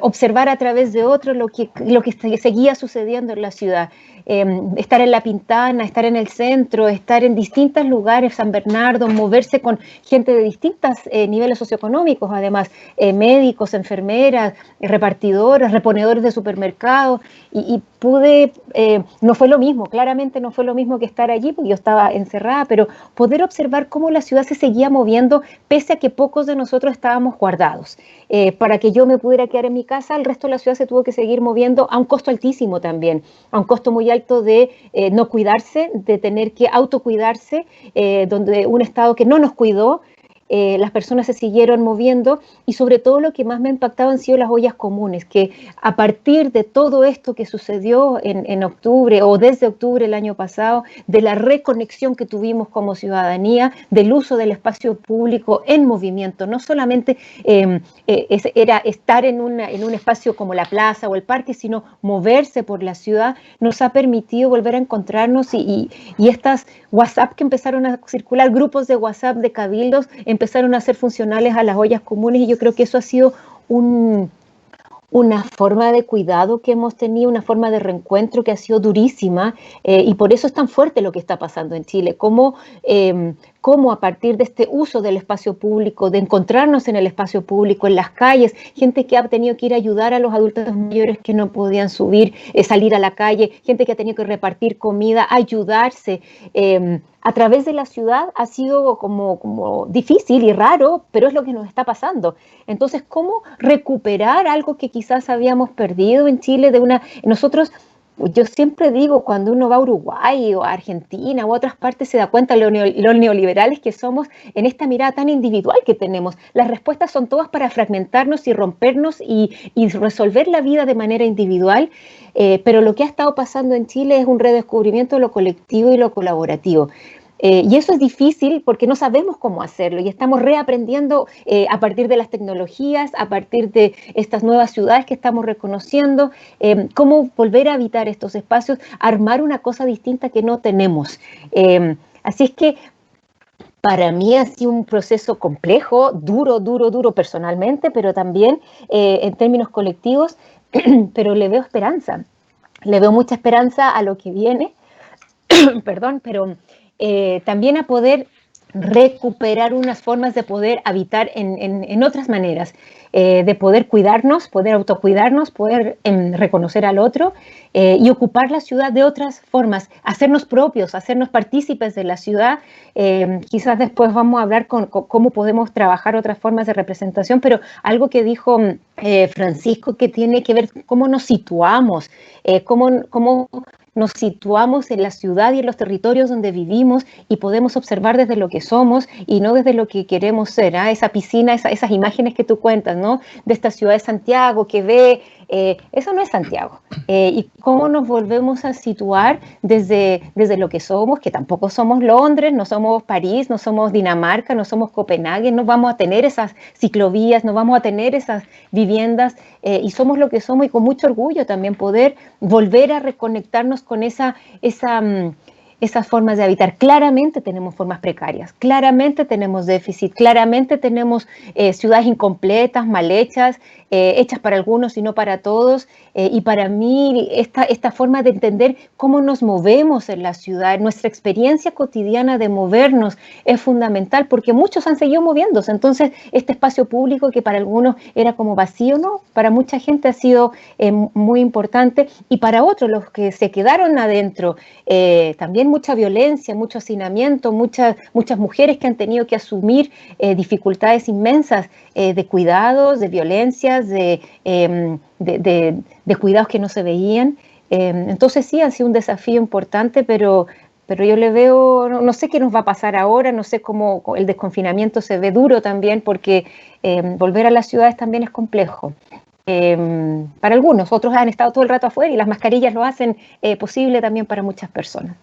Observar a través de otros lo que seguía sucediendo en la ciudad. Estar en La Pintana, estar en el centro, estar en distintos lugares, San Bernardo, moverse con gente de distintos niveles socioeconómicos, además, médicos, enfermeras, repartidores, reponedores de supermercados, y pude, no fue lo mismo, claramente no fue lo mismo que estar allí, porque yo estaba encerrada, pero poder observar cómo la ciudad se seguía moviendo, pese a que pocos de nosotros estábamos guardados. Para que yo me pudiera quedar en mi casa, el resto de la ciudad se tuvo que seguir moviendo a un costo altísimo también, a un costo muy alto de no cuidarse, de tener que autocuidarse, donde un Estado que no nos cuidó, las personas se siguieron moviendo, y sobre todo lo que más me ha impactado han sido las ollas comunes, que a partir de todo esto que sucedió en octubre o desde octubre el año pasado, de la reconexión que tuvimos como ciudadanía, del uso del espacio público en movimiento, no solamente era estar en un espacio como la plaza o el parque, sino moverse por la ciudad, nos ha permitido volver a encontrarnos, y estas WhatsApp que empezaron a circular, grupos de WhatsApp de cabildos, empezaron a ser funcionales a las ollas comunes, y yo creo que eso ha sido una forma de cuidado que hemos tenido, una forma de reencuentro que ha sido durísima, y por eso es tan fuerte lo que está pasando en Chile, cómo a partir de este uso del espacio público, de encontrarnos en el espacio público, en las calles, gente que ha tenido que ir a ayudar a los adultos mayores que no podían salir a la calle, gente que ha tenido que repartir comida, ayudarse, a través de la ciudad ha sido como difícil y raro, pero es lo que nos está pasando. Entonces, ¿cómo recuperar algo que quizás habíamos perdido en Chile? Nosotros, yo siempre digo, cuando uno va a Uruguay o a Argentina o a otras partes, se da cuenta lo neoliberales que somos en esta mirada tan individual que tenemos. Las respuestas son todas para fragmentarnos y rompernos y resolver la vida de manera individual, pero lo que ha estado pasando en Chile es un redescubrimiento de lo colectivo y lo colaborativo. Y eso es difícil porque no sabemos cómo hacerlo, y estamos reaprendiendo a partir de las tecnologías, a partir de estas nuevas ciudades que estamos reconociendo, cómo volver a habitar estos espacios, armar una cosa distinta que no tenemos. Así es que para mí ha sido un proceso complejo, duro personalmente, pero también en términos colectivos, pero le veo esperanza. Le veo mucha esperanza a lo que viene. perdón, pero también a poder recuperar unas formas de poder habitar en otras maneras, de poder cuidarnos, poder autocuidarnos, poder reconocer al otro y ocupar la ciudad de otras formas, hacernos propios, hacernos partícipes de la ciudad. Quizás después vamos a hablar con cómo podemos trabajar otras formas de representación, pero algo que dijo Francisco, que tiene que ver cómo nos situamos, cómo nos situamos en la ciudad y en los territorios donde vivimos y podemos observar desde lo que somos y no desde lo que queremos ser. Esa piscina, esas imágenes que tú cuentas, ¿no? De esta ciudad de Santiago que ve, eso no es Santiago. Y cómo nos volvemos a situar desde lo que somos, que tampoco somos Londres, no somos París, no somos Dinamarca, no somos Copenhague, no vamos a tener esas ciclovías, no vamos a tener esas viviendas, y somos lo que somos, y con mucho orgullo también poder volver a reconectarnos con esas formas de habitar. Claramente tenemos formas precarias, claramente tenemos déficit, claramente tenemos ciudades incompletas, mal hechas, hechas para algunos y no para todos. Y para mí esta forma de entender cómo nos movemos en la ciudad, nuestra experiencia cotidiana de movernos es fundamental, porque muchos han seguido moviéndose. Entonces este espacio público que para algunos era como vacío, ¿no? Para mucha gente ha sido muy importante, y para otros, los que se quedaron adentro, también mucha violencia, mucho hacinamiento, muchas mujeres que han tenido que asumir dificultades inmensas de cuidados, de violencias, de cuidados que no se veían. Entonces sí, ha sido un desafío importante, pero yo le veo, no sé qué nos va a pasar ahora, no sé cómo el desconfinamiento se ve duro también, porque volver a las ciudades también es complejo. Para algunos, otros han estado todo el rato afuera y las mascarillas lo hacen posible también para muchas personas.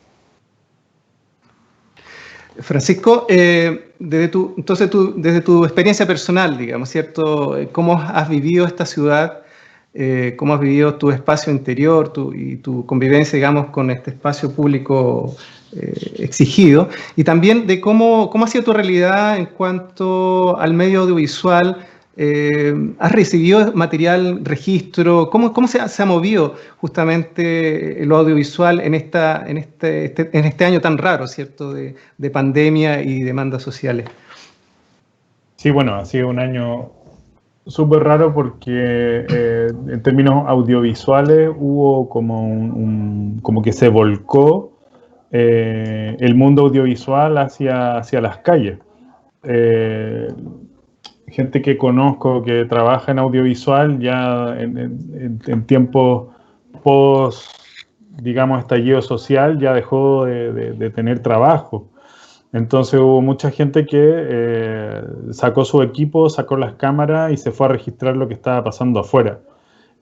Francisco, desde tu experiencia personal, digamos, ¿cierto? ¿Cómo has vivido esta ciudad? ¿Cómo has vivido tu espacio interior y tu convivencia, digamos, con este espacio público exigido? Y también de cómo ha sido tu realidad en cuanto al medio audiovisual. ¿Has recibido material, registro? ¿Cómo se ha movido justamente lo audiovisual en este año tan raro, ¿cierto? De pandemia y demandas sociales. Sí, bueno, ha sido un año súper raro porque en términos audiovisuales hubo como que se volcó el mundo audiovisual hacia las calles. Gente que conozco que trabaja en audiovisual ya en tiempos post, digamos, estallido social, ya dejó de tener trabajo. Entonces hubo mucha gente que sacó su equipo, sacó las cámaras y se fue a registrar lo que estaba pasando afuera.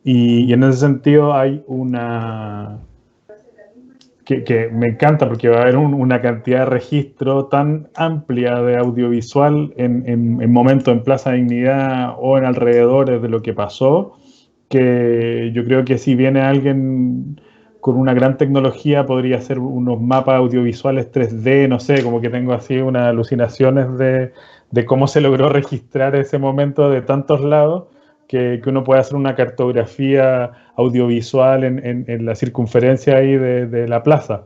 Y en ese sentido hay una... Que me encanta porque va a haber una cantidad de registro tan amplia de audiovisual en momentos en Plaza Dignidad o en alrededores de lo que pasó, que yo creo que si viene alguien con una gran tecnología podría hacer unos mapas audiovisuales 3D, no sé, como que tengo así unas alucinaciones de cómo se logró registrar ese momento de tantos lados, que uno puede hacer una cartografía audiovisual en la circunferencia ahí de la plaza,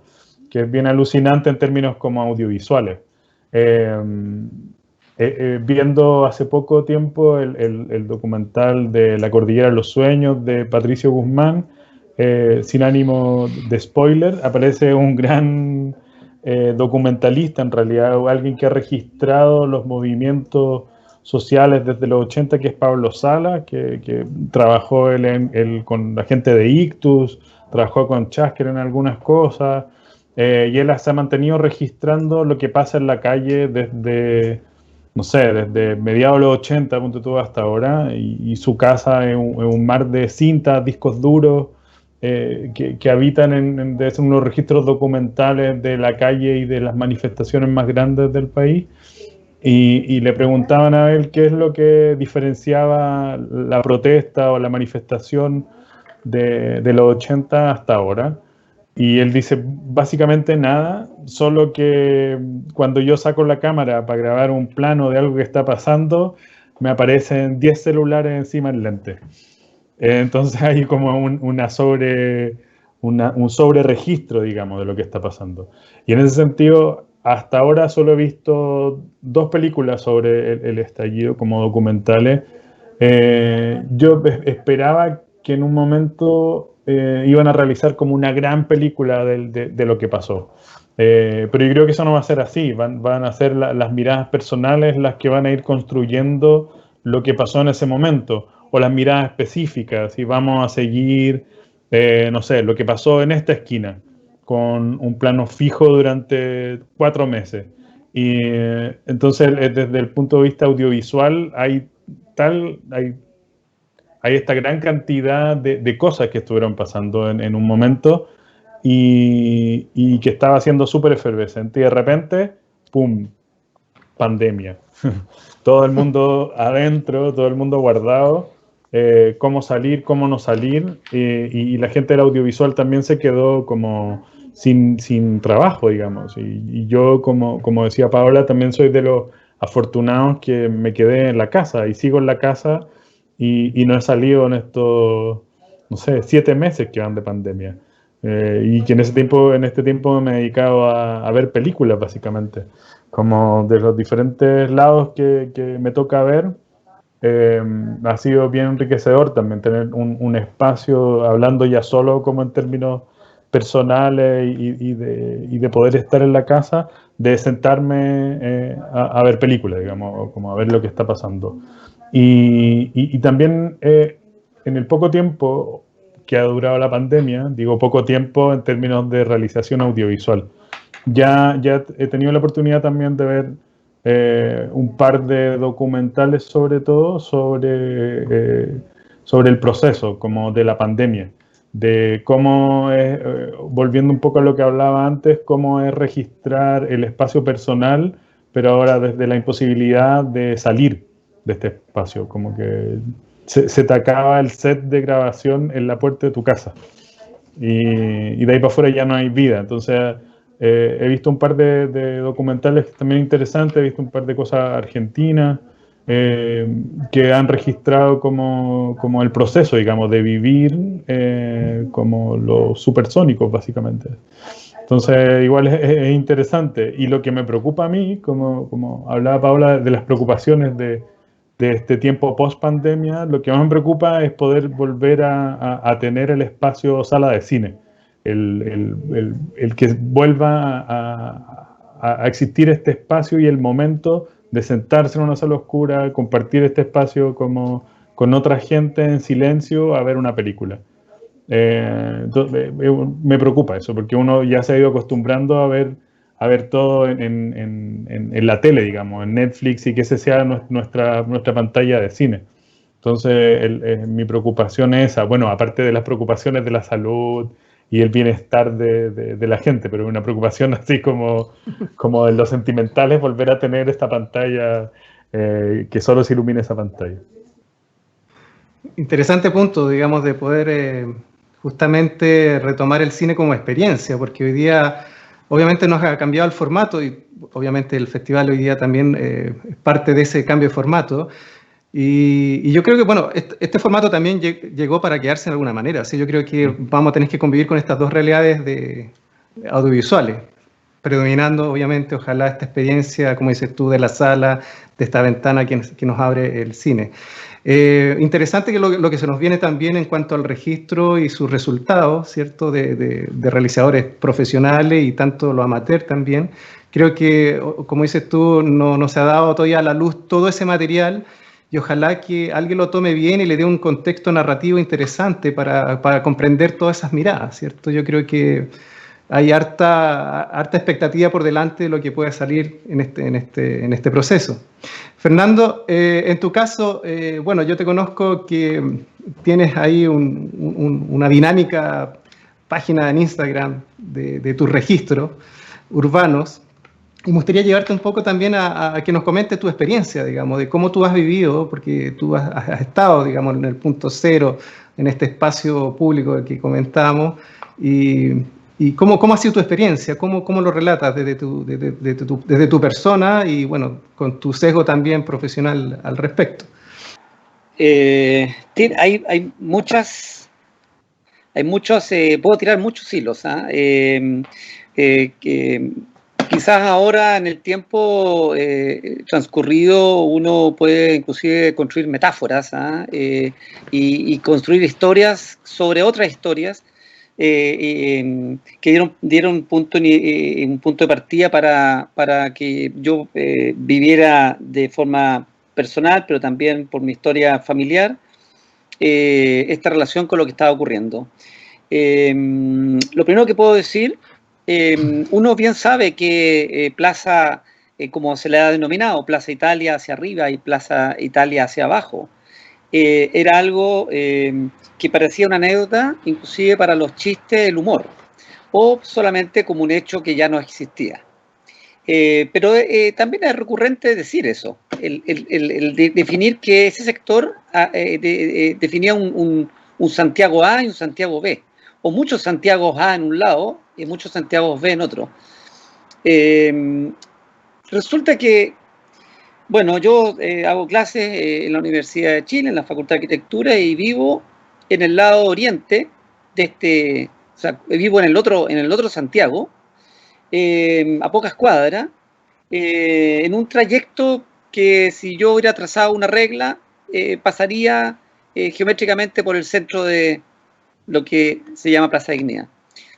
que es bien alucinante en términos como audiovisuales. Viendo hace poco tiempo el documental de La Cordillera de los Sueños de Patricio Guzmán, sin ánimo de spoiler, aparece un gran documentalista, en realidad, alguien que ha registrado los movimientos sociales desde los 80, que es Pablo Sala, que trabajó con la gente de Ictus, trabajó con Chasquer en algunas cosas, y él se ha mantenido registrando lo que pasa en la calle desde, no sé, desde mediados de los 80, punto todo, hasta ahora, y su casa es un mar de cintas, discos duros, que habitan de unos registros documentales de la calle y de las manifestaciones más grandes del país. Y le preguntaban a él qué es lo que diferenciaba la protesta o la manifestación de los 80 hasta ahora. Y él dice, básicamente nada, solo que cuando yo saco la cámara para grabar un plano de algo que está pasando, me aparecen 10 celulares encima del lente. Entonces hay como una un sobreregistro, digamos, de lo que está pasando. Y en ese sentido, hasta ahora solo he visto 2 películas sobre el estallido como documentales. Yo esperaba que en un momento iban a realizar como una gran película de lo que pasó. Pero yo creo que eso no va a ser así. Van a ser las miradas personales las que van a ir construyendo lo que pasó en ese momento, o las miradas específicas, y vamos a seguir, no sé, lo que pasó en esta esquina, con un plano fijo durante 4 meses. Y entonces, desde el punto de vista audiovisual, hay esta gran cantidad de cosas que estuvieron pasando en un momento y que estaba siendo súper efervescente. Y de repente, ¡pum!, pandemia. Todo el mundo adentro, todo el mundo guardado, cómo salir, cómo no salir, y la gente del audiovisual también se quedó como sin trabajo, digamos. Y yo, como decía Paola, también soy de los afortunados que me quedé en la casa y sigo en la casa y no he salido en estos, no sé, 7 meses que van de pandemia. Y que en este tiempo me he dedicado a ver películas, básicamente. Como de los diferentes lados que me toca ver, ha sido bien enriquecedor también tener un espacio, hablando ya solo como en términos personales y de poder estar en la casa, de sentarme a ver películas, digamos, como a ver lo que está pasando. Y también en el poco tiempo que ha durado la pandemia, digo poco tiempo en términos de realización audiovisual, ya he tenido la oportunidad también de ver un par de documentales, sobre todo sobre el proceso como de la pandemia, de cómo es, volviendo un poco a lo que hablaba antes, cómo es registrar el espacio personal, pero ahora desde la imposibilidad de salir de este espacio, como que se te acaba el set de grabación en la puerta de tu casa y de ahí para afuera ya no hay vida. Entonces he visto un par de documentales también interesantes, he visto un par de cosas argentinas que han registrado como el proceso, digamos, de vivir como los supersónicos, básicamente. Entonces, igual es interesante. Y lo que me preocupa a mí, como hablaba Paola, de las preocupaciones de este tiempo post-pandemia, lo que más me preocupa es poder volver a tener el espacio sala de cine. El que vuelva a existir este espacio y el momento de sentarse en una sala oscura, compartir este espacio como con otra gente en silencio a ver una película. Entonces, me preocupa eso, porque uno ya se ha ido acostumbrando a ver todo en la tele, digamos, en Netflix, y que ese sea nuestra pantalla de cine. Entonces, mi preocupación es esa, bueno, aparte de las preocupaciones de la salud y el bienestar de la gente, pero una preocupación así como de lo sentimental es volver a tener esta pantalla que solo se ilumine esa pantalla. Interesante punto, digamos, de poder justamente retomar el cine como experiencia, porque hoy día obviamente nos ha cambiado el formato y obviamente el festival hoy día también es parte de ese cambio de formato. Y yo creo que, bueno, este formato también llegó para quedarse de alguna manera. ¿Sí? Yo creo que vamos a tener que convivir con estas 2 realidades audiovisuales, predominando, obviamente, ojalá esta experiencia, como dices tú, de la sala, de esta ventana que nos abre el cine. Interesante que lo que se nos viene también en cuanto al registro y sus resultados, ¿cierto?, de realizadores profesionales y tanto los amateurs también. Creo que, como dices tú, no se ha dado todavía a la luz todo ese material, y ojalá que alguien lo tome bien y le dé un contexto narrativo interesante para comprender todas esas miradas, ¿cierto? Yo creo que hay harta expectativa por delante de lo que pueda salir en este proceso. Fernando, en tu caso, bueno, yo te conozco que tienes ahí una dinámica página en Instagram de tus registros urbanos. Y me gustaría llevarte un poco también a que nos comentes tu experiencia, digamos, de cómo tú has vivido, porque tú has estado, digamos, en el punto cero, en este espacio público que comentamos, y cómo ha sido tu experiencia, cómo lo relatas desde tu persona y, bueno, con tu sesgo también profesional al respecto. Hay muchas Hay muchos, puedo tirar muchos hilos. Quizás ahora en el tiempo transcurrido uno puede inclusive construir metáforas y construir historias sobre otras historias que dieron un punto de partida para que yo viviera de forma personal, pero también por mi historia familiar, esta relación con lo que estaba ocurriendo. Lo primero que puedo decir, uno bien sabe que Plaza, como se le ha denominado, Plaza Italia hacia arriba y Plaza Italia hacia abajo, era algo que parecía una anécdota, inclusive para los chistes, el humor, o solamente como un hecho que ya no existía. Pero también es recurrente decir eso, el definir que ese sector definía un Santiago A y un Santiago B, o muchos Santiagos A en un lado y muchos Santiagos B en otro. Resulta que, bueno, yo hago clases en la Universidad de Chile, en la Facultad de Arquitectura, y vivo en el lado oriente de o sea, vivo en el otro Santiago, a pocas cuadras, en un trayecto que si yo hubiera trazado una regla, pasaría geométricamente por el centro de lo que se llama Plaza Dignidad.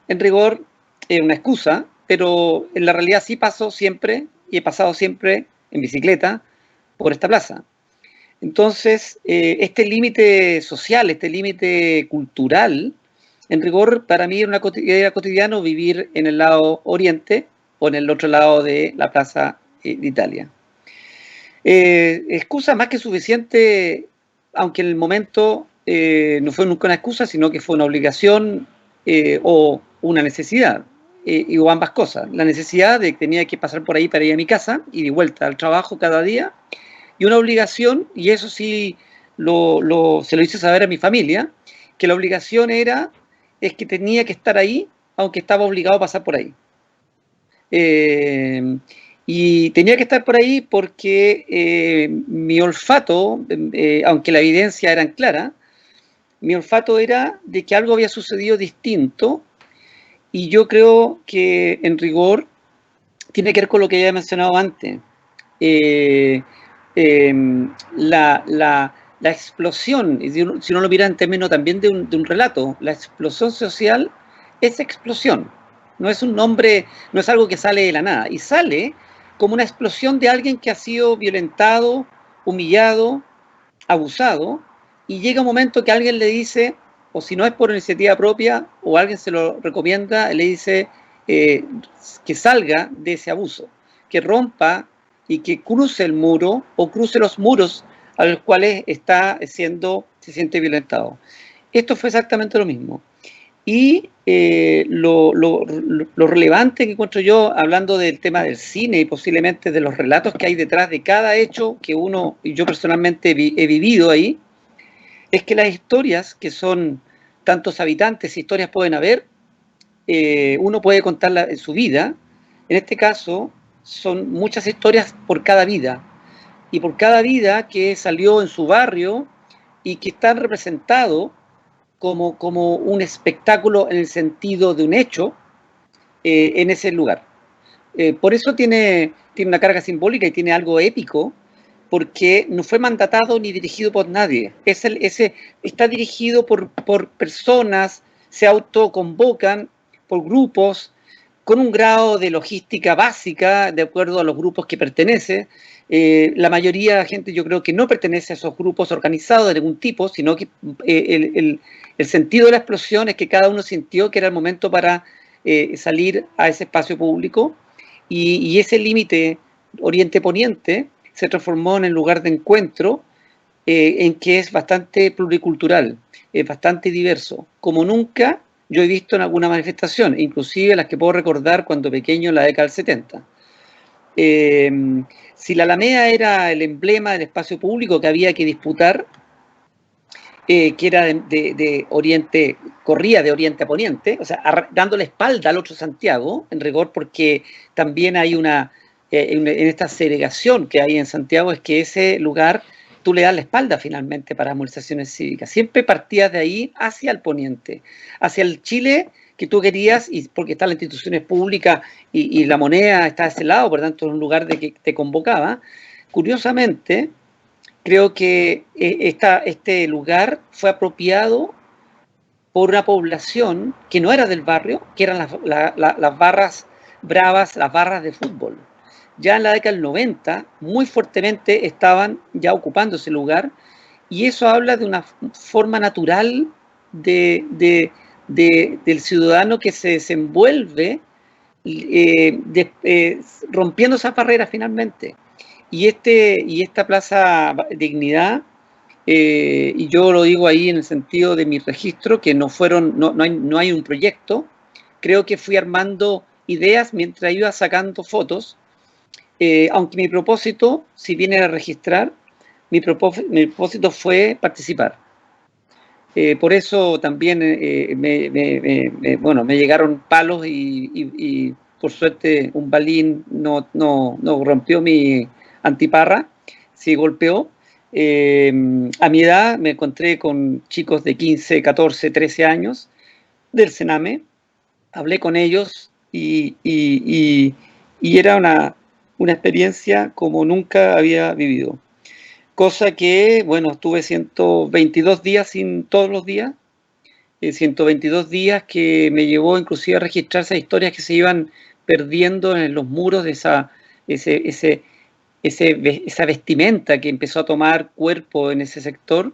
En rigor es una excusa, pero en la realidad sí paso siempre, y he pasado siempre en bicicleta por esta plaza. Entonces, este límite social, este límite cultural, en rigor, para mí era cotidiano vivir en el lado oriente o en el otro lado de la Plaza de Italia. Excusa más que suficiente, aunque en el momento no fue nunca una excusa, sino que fue una obligación o una necesidad, o ambas cosas. La necesidad de que tenía que pasar por ahí para ir a mi casa y de vuelta al trabajo cada día, y una obligación, y eso sí se lo hice saber a mi familia, que la obligación es que tenía que estar ahí, aunque estaba obligado a pasar por ahí. Y tenía que estar por ahí porque mi olfato, aunque la evidencia era clara, mi olfato era de que algo había sucedido distinto, y yo creo que en rigor tiene que ver con lo que ya he mencionado antes. La explosión, si uno lo mira en términos también de un relato, la explosión social es explosión, no es un nombre, no es algo que sale de la nada, y sale como una explosión de alguien que ha sido violentado, humillado, abusado, y llega un momento que alguien le dice, o si no es por iniciativa propia, o alguien se lo recomienda, le dice que salga de ese abuso, que rompa y que cruce el muro, o cruce los muros a los cuales se siente violentado. Esto fue exactamente lo mismo. Y lo relevante que encuentro yo, hablando del tema del cine y posiblemente de los relatos que hay detrás de cada hecho que uno, y yo personalmente he vivido ahí, es que las historias, que son tantos habitantes, historias pueden haber, uno puede contarla en su vida. En este caso, son muchas historias por cada vida, y por cada vida que salió en su barrio y que están representados como un espectáculo en el sentido de un hecho en ese lugar. Por eso tiene una carga simbólica y tiene algo épico, porque no fue mandatado ni dirigido por nadie. Está dirigido por personas, se autoconvocan por grupos, con un grado de logística básica, de acuerdo a los grupos que pertenece. La mayoría de la gente, yo creo que no pertenece a esos grupos organizados de ningún tipo, sino que el sentido de la explosión es que cada uno sintió que era el momento para salir a ese espacio público, y ese límite oriente-poniente se transformó en el lugar de encuentro, en que es bastante pluricultural, es bastante diverso, como nunca yo he visto en alguna manifestación, inclusive las que puedo recordar cuando pequeño en la década del 70. Si la Alameda era el emblema del espacio público que había que disputar, que era de oriente, corría de oriente a poniente, o sea, dando la espalda al otro Santiago, en rigor, porque también hay en esta segregación que hay en Santiago, es que ese lugar tú le das la espalda finalmente para movilizaciones cívicas. Siempre partías de ahí hacia el poniente, hacia el Chile que tú querías, y porque están las instituciones públicas y la moneda está de ese lado, por tanto es un lugar de que te convocaba. Curiosamente, creo que este lugar fue apropiado por una población que no era del barrio, que eran las barras bravas, las barras de fútbol. Ya en la década del 90, muy fuertemente estaban ya ocupando ese lugar, y eso habla de una forma natural del ciudadano que se desenvuelve rompiendo esas barreras finalmente. Y esta Plaza Dignidad, y yo lo digo ahí en el sentido de mi registro, que no hay un proyecto, creo que fui armando ideas mientras iba sacando fotos, aunque mi propósito, si bien era registrar, mi propósito fue participar. Por eso también me llegaron palos y por suerte un balín no rompió mi antiparra, sí golpeó. A mi edad me encontré con chicos de 15, 14, 13 años del Sename, hablé con ellos y era una experiencia como nunca había vivido. Cosa que, bueno, estuve 122 días todos los días, 122 días que me llevó inclusive a registrar esas historias que se iban perdiendo en los muros de esa vestimenta que empezó a tomar cuerpo en ese sector.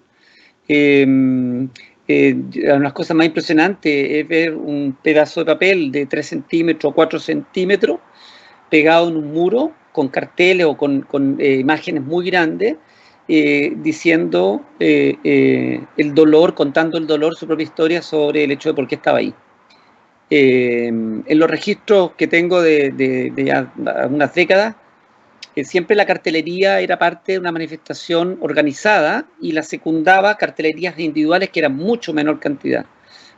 Una de las cosas más impresionantes es ver un pedazo de papel de 3 centímetros o 4 centímetros pegado en un muro con carteles o con imágenes muy grandes, diciendo el dolor, contando el dolor, su propia historia sobre el hecho de por qué estaba ahí. En los registros que tengo de ya unas décadas, siempre la cartelería era parte de una manifestación organizada y la secundaba cartelerías individuales que eran mucho menor cantidad.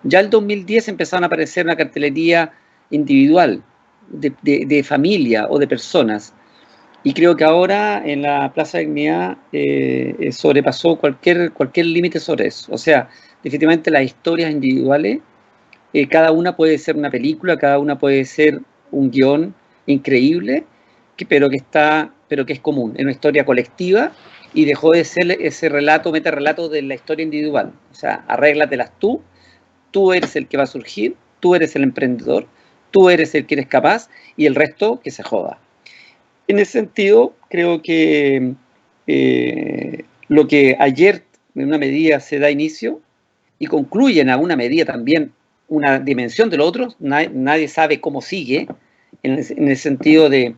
Ya el 2010 empezaron a aparecer una cartelería individual, de familia o de personas. Y creo que ahora en la Plaza de Dignidad sobrepasó cualquier límite sobre eso. O sea, definitivamente las historias individuales, cada una puede ser una película, cada una puede ser un guión increíble, pero que es común, es una historia colectiva y dejó de ser ese metarrelato de la historia individual. O sea, arréglatelas tú eres el que va a surgir, tú eres el emprendedor, tú eres el que eres capaz y el resto que se joda. En ese sentido, creo que lo que ayer en una medida se da inicio y concluye en alguna medida también una dimensión de lo otro, nadie sabe cómo sigue, en el sentido de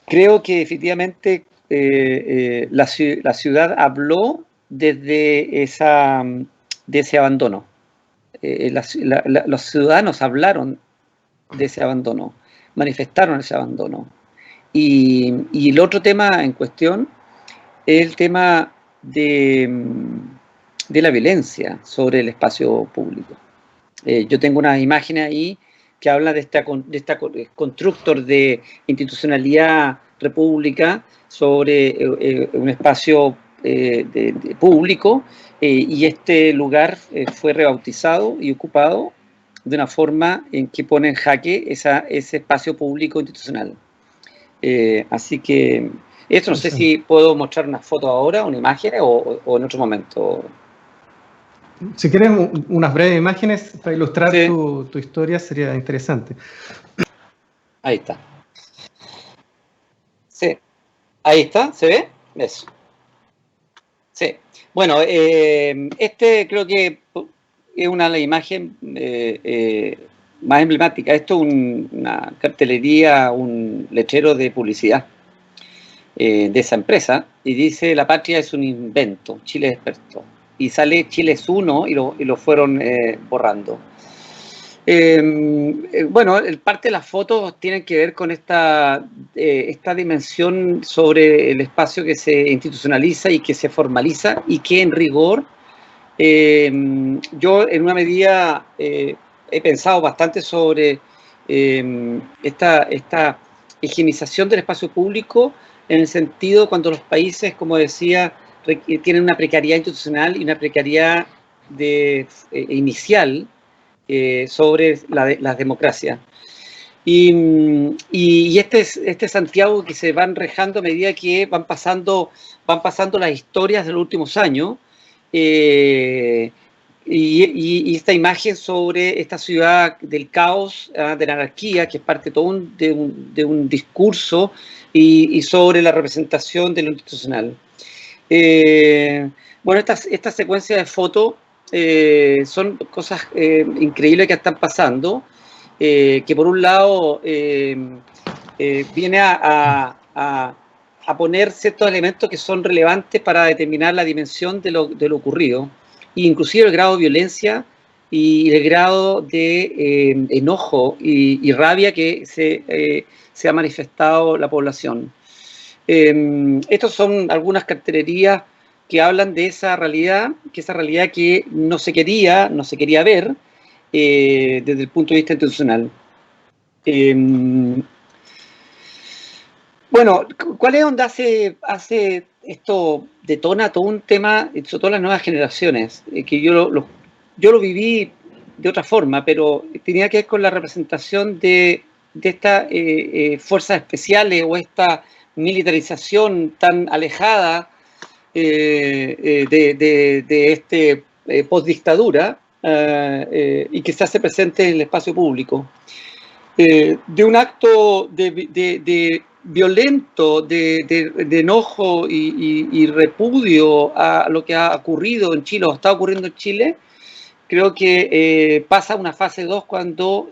creo que efectivamente la ciudad habló desde ese abandono. Los ciudadanos hablaron de ese abandono, manifestaron ese abandono. Y el otro tema en cuestión es el tema de la violencia sobre el espacio público. Yo tengo unas imágenes ahí que hablan de esta constructor de institucionalidad república sobre un espacio público, y este lugar fue rebautizado y ocupado de una forma en que pone en jaque ese espacio público institucional. Así que esto no sé si puedo mostrar una foto ahora, una imagen o en otro momento. Si quieres unas breves imágenes para ilustrar tu historia sería interesante. Ahí está. Sí. Ahí está, ¿se ve? Eso. Sí. Bueno, creo que es la imagen más emblemática. Esto es una cartelería, un letrero de publicidad de esa empresa, y dice: la patria es un invento, Chile despertó. Y sale Chile es uno y lo fueron borrando. Bueno, parte de las fotos tienen que ver con esta dimensión sobre el espacio que se institucionaliza y que se formaliza, y que en rigor yo en una medida he pensado bastante sobre esta higienización del espacio público en el sentido cuando los países, como decía, tienen una precariedad institucional y una precariedad inicial sobre las democracias. Y este Santiago que se va enrejando a medida que van pasando las historias de los últimos años, y esta imagen sobre esta ciudad del caos, de la anarquía, que es parte todo de un discurso, y sobre la representación de lo institucional. Bueno, esta secuencia de fotos son cosas increíbles que están pasando, que por un lado viene a poner ciertos elementos que son relevantes para determinar la dimensión de lo ocurrido, e inclusive el grado de violencia y el grado de enojo y rabia que se ha manifestado la población. Estos son algunas cartelerías que hablan de esa realidad que no se quería ver desde el punto de vista institucional. Bueno, ¿cuál es donde hace esto, detona todo un tema, sobre todo las nuevas generaciones? Que yo lo viví de otra forma, pero tenía que ver con la representación de estas fuerzas especiales o esta militarización tan alejada de este postdictadura y que se hace presente en el espacio público. De un acto de violento, de enojo y repudio a lo que ha ocurrido en Chile o está ocurriendo en Chile, creo que pasa una fase 2 cuando,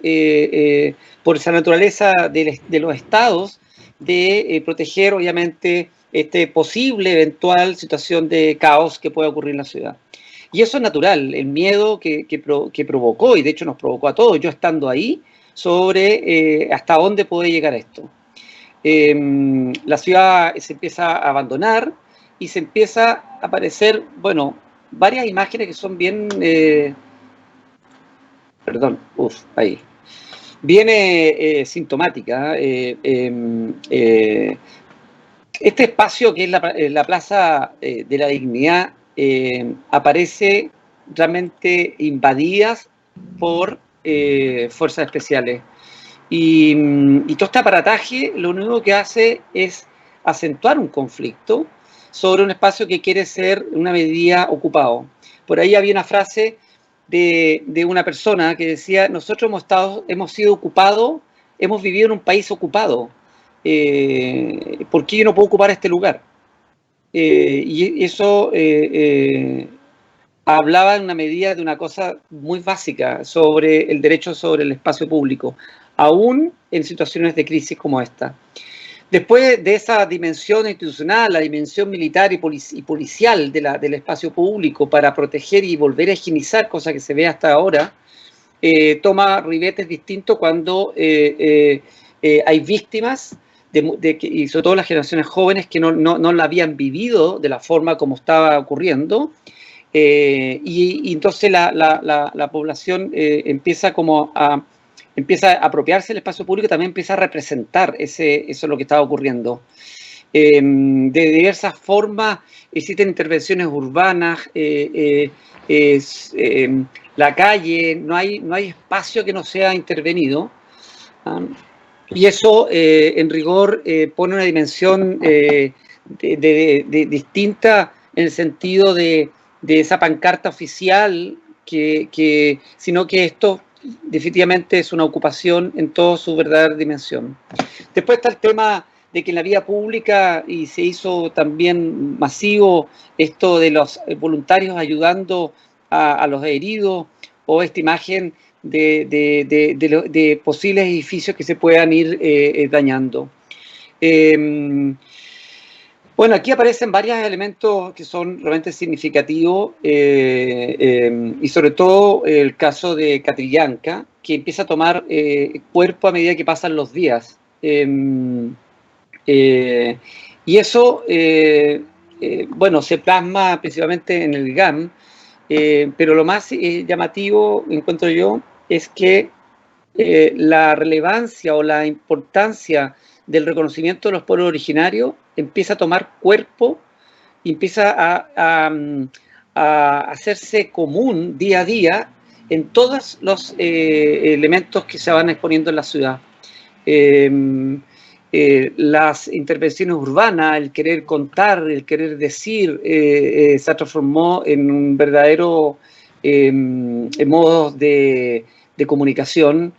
por esa naturaleza de los estados, de proteger obviamente posible eventual situación de caos que pueda ocurrir en la ciudad. Y eso es natural, el miedo que provocó, y de hecho nos provocó a todos, yo estando ahí, sobre hasta dónde puede llegar esto. La ciudad se empieza a abandonar y se empieza a aparecer, bueno, varias imágenes que son bien, bien sintomáticas. Este espacio que es la Plaza de la Dignidad aparece realmente invadidas por fuerzas especiales. Y todo este aparataje lo único que hace es acentuar un conflicto sobre un espacio que quiere ser una medida ocupado. Por ahí había una frase de una persona que decía: nosotros hemos sido ocupados, hemos vivido en un país ocupado. ¿Por qué yo no puedo ocupar este lugar? Y eso hablaba en una medida de una cosa muy básica sobre el derecho sobre el espacio público, aún en situaciones de crisis como esta. Después de esa dimensión institucional, la dimensión militar y policial del espacio público para proteger y volver a higienizar, cosa que se ve hasta ahora, toma ribetes distintos cuando hay víctimas, y sobre todo las generaciones jóvenes que no la habían vivido de la forma como estaba ocurriendo, y entonces la población empieza a apropiarse del espacio público y también empieza a representar eso es lo que estaba ocurriendo. De diversas formas existen intervenciones urbanas, la calle, no hay espacio que no sea intervenido. Y eso, en rigor, pone una dimensión distinta en el sentido de esa pancarta oficial, sino que esto definitivamente es una ocupación en toda su verdadera dimensión. Después está el tema de que en la vida pública, y se hizo también masivo, esto de los voluntarios ayudando a los heridos, o esta imagen de posibles edificios que se puedan ir dañando. Bueno, aquí aparecen varios elementos que son realmente significativos, y sobre todo el caso de Catrillanca, que empieza a tomar cuerpo a medida que pasan los días. Y eso, bueno, se plasma principalmente en el GAM, pero lo más llamativo, encuentro yo, es que la relevancia o la importancia del reconocimiento de los pueblos originarios empieza a tomar cuerpo y empieza a hacerse común día a día en todos los elementos que se van exponiendo en la ciudad. Las intervenciones urbanas, el querer contar, el querer decir, se transformó en un verdadero modo de comunicación,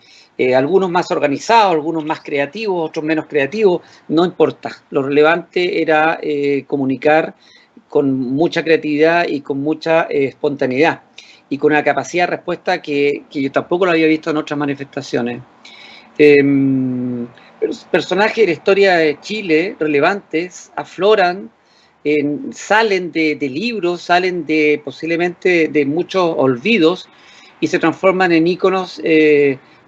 algunos más organizados, algunos más creativos, otros menos creativos, no importa. Lo relevante era comunicar con mucha creatividad y con mucha espontaneidad y con una capacidad de respuesta que yo tampoco lo había visto en otras manifestaciones. Personajes de la historia de Chile relevantes afloran, salen de libros, salen posiblemente de muchos olvidos y se transforman en íconos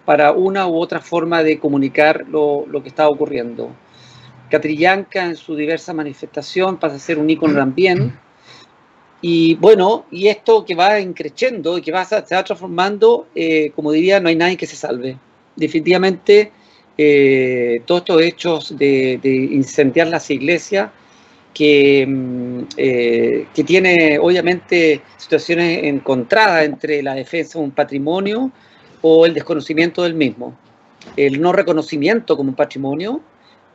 para una u otra forma de comunicar lo que está ocurriendo. Catrillanca en su diversa manifestación pasa a ser un ícono también. Y bueno, y esto que va increciendo y que se va transformando, como diría, no hay nadie que se salve. Definitivamente, todos estos hechos de incendiar las iglesias, que tiene obviamente situaciones encontradas entre la defensa de un patrimonio o el desconocimiento del mismo. El no reconocimiento como un patrimonio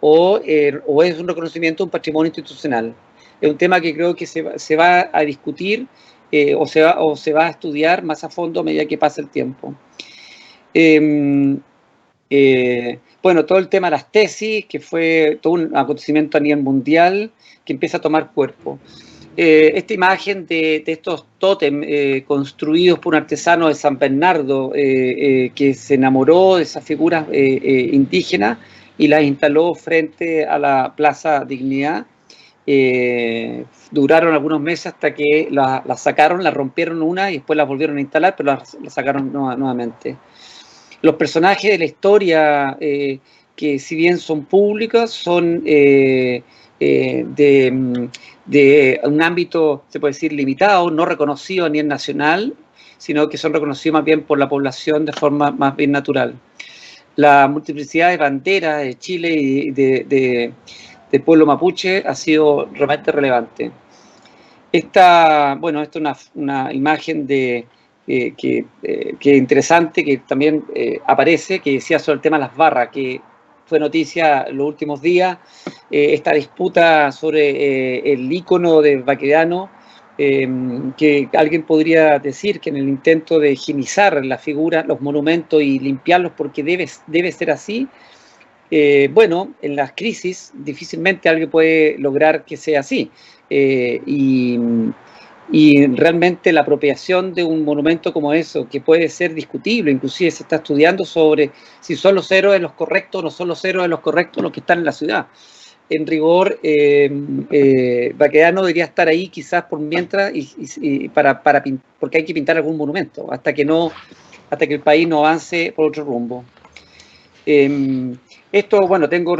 o es un reconocimiento de un patrimonio institucional. Es un tema que creo que se va a discutir o se va a estudiar más a fondo a medida que pasa el tiempo. Bueno, todo el tema de las tesis, que fue todo un acontecimiento a nivel mundial, que empieza a tomar cuerpo. Esta imagen de estos tótem construidos por un artesano de San Bernardo que se enamoró de esas figuras indígenas y las instaló frente a la Plaza Dignidad. Duraron algunos meses hasta que las sacaron, las rompieron una y después las volvieron a instalar, pero las sacaron nuevamente. Los personajes de la historia, que si bien son públicos, son de un ámbito, se puede decir, limitado, no reconocido a nivel nacional, sino que son reconocidos más bien por la población de forma más bien natural. La multiplicidad de banderas de Chile y del pueblo mapuche ha sido realmente relevante. Esta es una imagen que interesante, que también aparece, que decía sobre el tema de las barras, que fue noticia en los últimos días, esta disputa sobre el ícono de Baquedano, que alguien podría decir que en el intento de higienizar las figuras, los monumentos y limpiarlos porque debe ser así, bueno, en las crisis difícilmente alguien puede lograr que sea así. Y realmente la apropiación de un monumento como eso, que puede ser discutible, inclusive se está estudiando sobre si son los héroes los correctos o no son los héroes los correctos los que están en la ciudad. En rigor, Baquedano debería estar ahí quizás por mientras porque hay que pintar algún monumento hasta que el país no avance por otro rumbo. Esto, bueno, tengo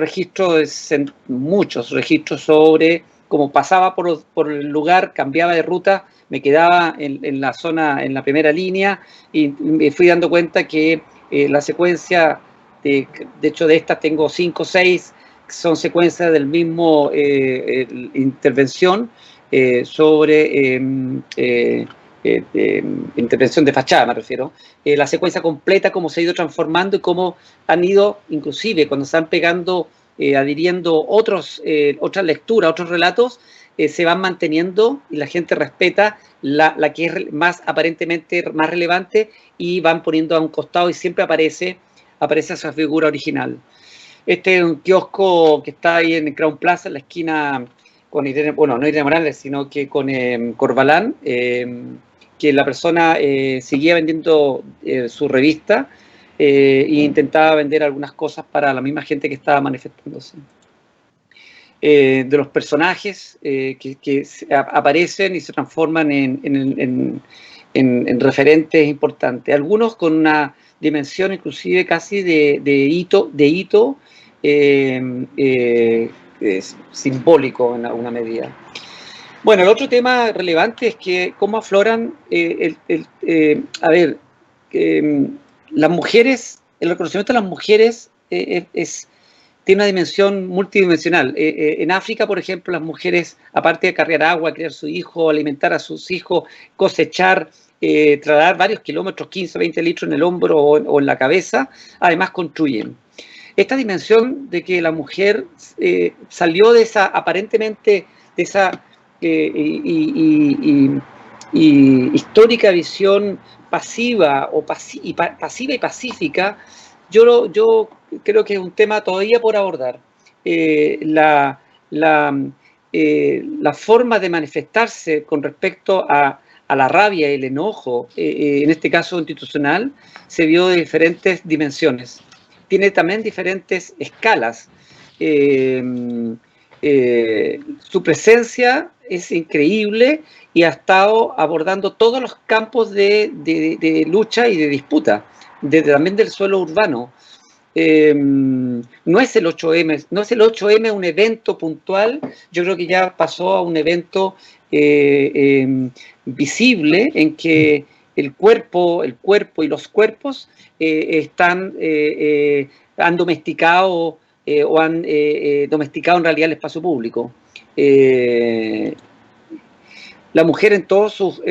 muchos registros sobre cómo pasaba por el lugar, cambiaba de ruta, me quedaba en la zona, en la primera línea, y me fui dando cuenta que la secuencia, de hecho de estas tengo 5 o 6, son secuencias del mismo intervención sobre intervención de fachada, me refiero, la secuencia completa, cómo se ha ido transformando y cómo han ido, inclusive cuando están pegando, adhiriendo otras lecturas, otros relatos, se van manteniendo y la gente respeta la que es aparentemente más relevante y van poniendo a un costado y siempre aparece esa figura original. Este es un kiosco que está ahí en Crown Plaza, en la esquina con Irene, bueno, no Irene Morales, sino que con Corbalán, que la persona seguía vendiendo su revista e intentaba vender algunas cosas para la misma gente que estaba manifestándose. De los personajes que aparecen y se transforman en referentes importantes, algunos con una dimensión inclusive casi de hito simbólico en alguna medida. Bueno, el otro tema relevante es que cómo afloran las mujeres, el reconocimiento de las mujeres tiene una dimensión multidimensional. En África, por ejemplo, las mujeres, aparte de cargar agua, criar su hijo, alimentar a sus hijos, cosechar, trasladar varios kilómetros, 15, 20 litros en el hombro o en la cabeza, además construyen. Esta dimensión de que la mujer salió de esa, aparentemente, de esa histórica visión pasiva pasiva y pacífica, yo creo que es un tema todavía por abordar. La forma de manifestarse con respecto a la rabia y el enojo, en este caso institucional, se vio de diferentes dimensiones. Tiene también diferentes escalas. Su presencia es increíble y ha estado abordando todos los campos de lucha y de disputa, también del suelo urbano. No es el 8M un evento puntual, yo creo que ya pasó a un evento visible en que el cuerpo y los cuerpos han domesticado o han domesticado en realidad el espacio público. La mujer en todas sus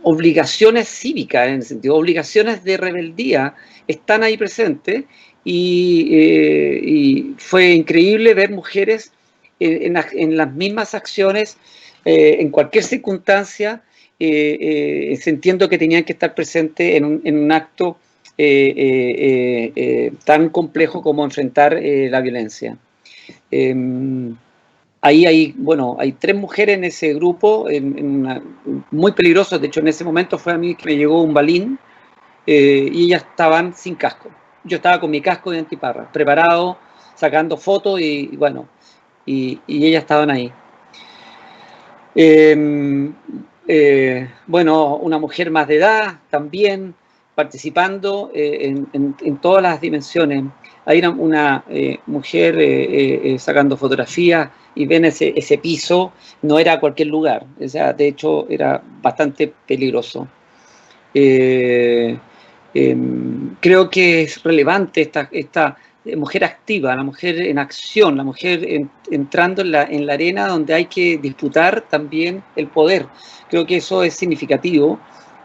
obligaciones cívicas, en el sentido, obligaciones de rebeldía, están ahí presentes y fue increíble ver mujeres en las mismas acciones, en cualquier circunstancia, sintiendo que tenían que estar presentes en un acto tan complejo como enfrentar la violencia. Ahí hay 3 mujeres en ese grupo, muy peligrosos. De hecho, en ese momento fue a mí que me llegó un balín y ellas estaban sin casco. Yo estaba con mi casco de antiparra, preparado, sacando fotos y ellas estaban ahí. Una mujer más de edad también participando en todas las dimensiones. Hay una mujer sacando fotografías y ven ese piso, no era cualquier lugar, o sea, de hecho era bastante peligroso. Creo que es relevante esta mujer activa, la mujer en acción, la mujer entrando en la arena donde hay que disputar también el poder. Creo que eso es significativo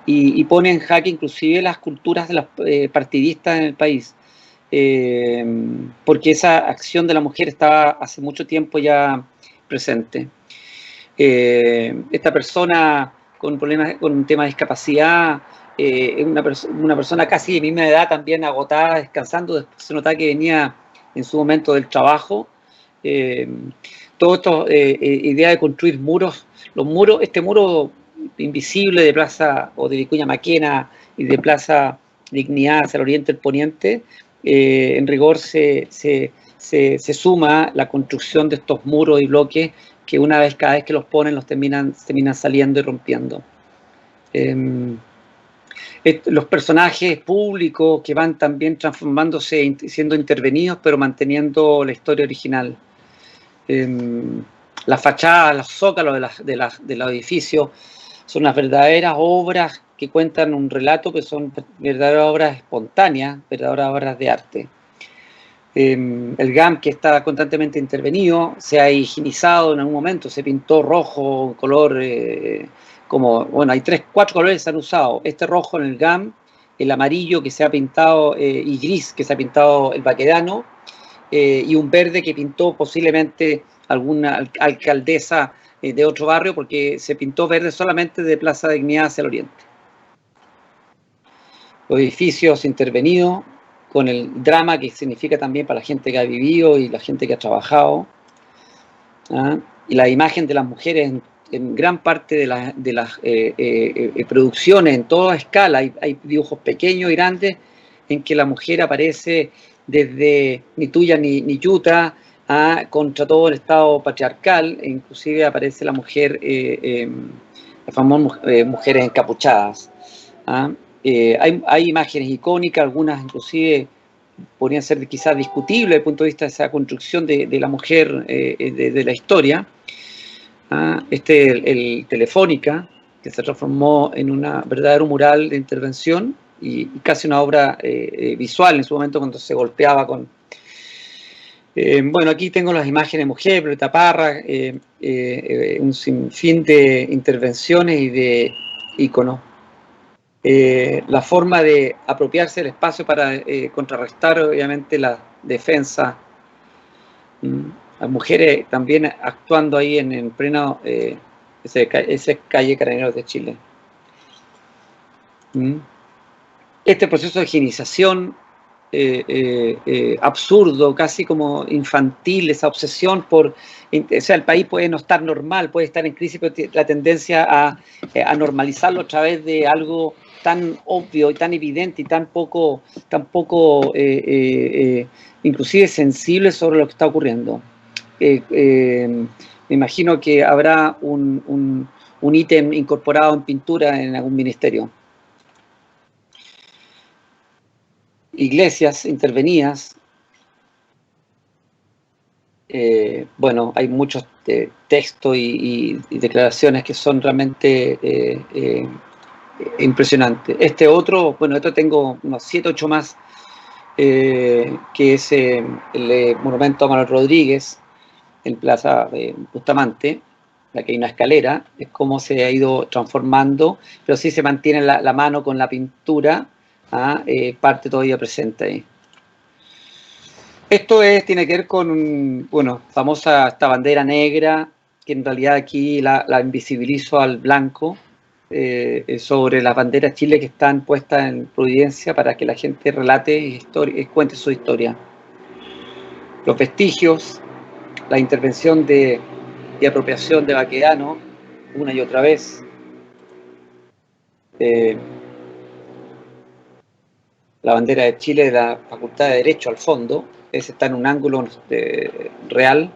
y pone en jaque inclusive las culturas de las partidistas en el país. Porque esa acción de la mujer estaba hace mucho tiempo ya presente. Esta persona con problemas, con un tema de discapacidad, una persona casi de misma edad, también agotada, descansando. Después se notaba que venía en su momento del trabajo. Todo esto, idea de construir muros, este muro invisible de Plaza o de Vicuña Maquena y de Plaza Dignidad hacia el oriente, el poniente, en rigor se suma la construcción de estos muros y bloques que cada vez que los ponen los terminan saliendo y rompiendo. Los personajes públicos que van también transformándose, siendo intervenidos, pero manteniendo la historia original. Las fachadas, los zócalos de los edificios son las verdaderas obras que cuentan un relato, que son verdaderas obras espontáneas, verdaderas obras de arte. El GAM, que está constantemente intervenido, se ha higienizado en algún momento, se pintó rojo, color, hay 4 colores que se han usado. Este rojo en el GAM, el amarillo que se ha pintado y gris que se ha pintado el Baquedano, y un verde que pintó posiblemente alguna alcaldesa de otro barrio, porque se pintó verde solamente de Plaza Dignidad hacia el oriente. Los edificios intervenidos, con el drama que significa también para la gente que ha vivido y la gente que ha trabajado, y la imagen de las mujeres en gran parte de las producciones, en toda escala. Hay dibujos pequeños y grandes en que la mujer aparece desde ni tuya ni yuta contra todo el Estado patriarcal, e inclusive aparece la mujer, las famosas mujeres encapuchadas. Hay imágenes icónicas, algunas inclusive podrían ser quizás discutibles desde el punto de vista de esa construcción de la mujer de la historia. El Telefónica, que se transformó en un verdadero mural de intervención y casi una obra visual en su momento, cuando se golpeaba Bueno, aquí tengo las imágenes de Mujer, Violeta Parra, un sinfín de intervenciones y de íconos. La forma de apropiarse del espacio para contrarrestar, obviamente, la defensa. Las mujeres también actuando ahí en pleno, esa calle Carabineros de Chile. Este proceso de higienización absurdo, casi como infantil, esa obsesión por, o sea, el país puede no estar normal, puede estar en crisis, pero la tendencia a normalizarlo a través de algo tan obvio y tan evidente y tan poco inclusive sensible sobre lo que está ocurriendo. Me imagino que habrá un ítem incorporado en pintura en algún ministerio. Iglesias intervenidas. Bueno, hay muchos textos y declaraciones que son realmente impresionantes. Este otro, bueno, esto tengo unos 7, 8 más, que es el monumento a Manuel Rodríguez en Plaza Bustamante, la que hay una escalera, es cómo se ha ido transformando, pero sí se mantiene la mano con la pintura, parte todavía presente ahí. Esto tiene que ver con, bueno, famosa esta bandera negra, que en realidad aquí la invisibilizo al blanco, sobre las banderas de Chile que están puestas en Providencia para que la gente relate y cuente su historia. Los vestigios, la intervención de apropiación de Baquedano, una y otra vez. La bandera de Chile de la Facultad de Derecho al fondo, ese está en un ángulo real,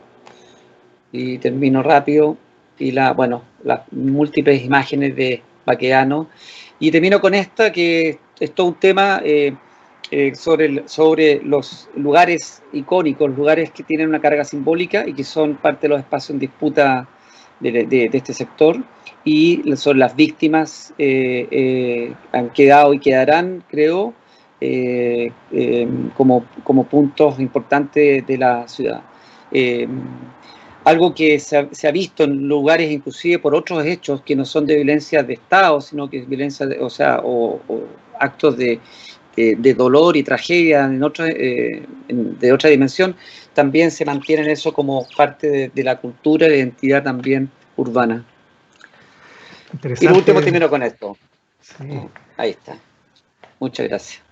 y termino rápido, y las múltiples imágenes de Baquedano, y termino con esta, que es todo un tema sobre los lugares icónicos, lugares que tienen una carga simbólica y que son parte de los espacios en disputa de este sector, y sobre las víctimas han quedado y quedarán, creo, como puntos importantes de la ciudad. Algo que se ha visto en lugares inclusive por otros hechos que no son de violencia de Estado, sino que es violencia, o actos de dolor y tragedia de otra dimensión, también se mantienen eso como parte de la cultura y de identidad también urbana. Y por último termino con esto. Sí. Ahí está. Muchas gracias.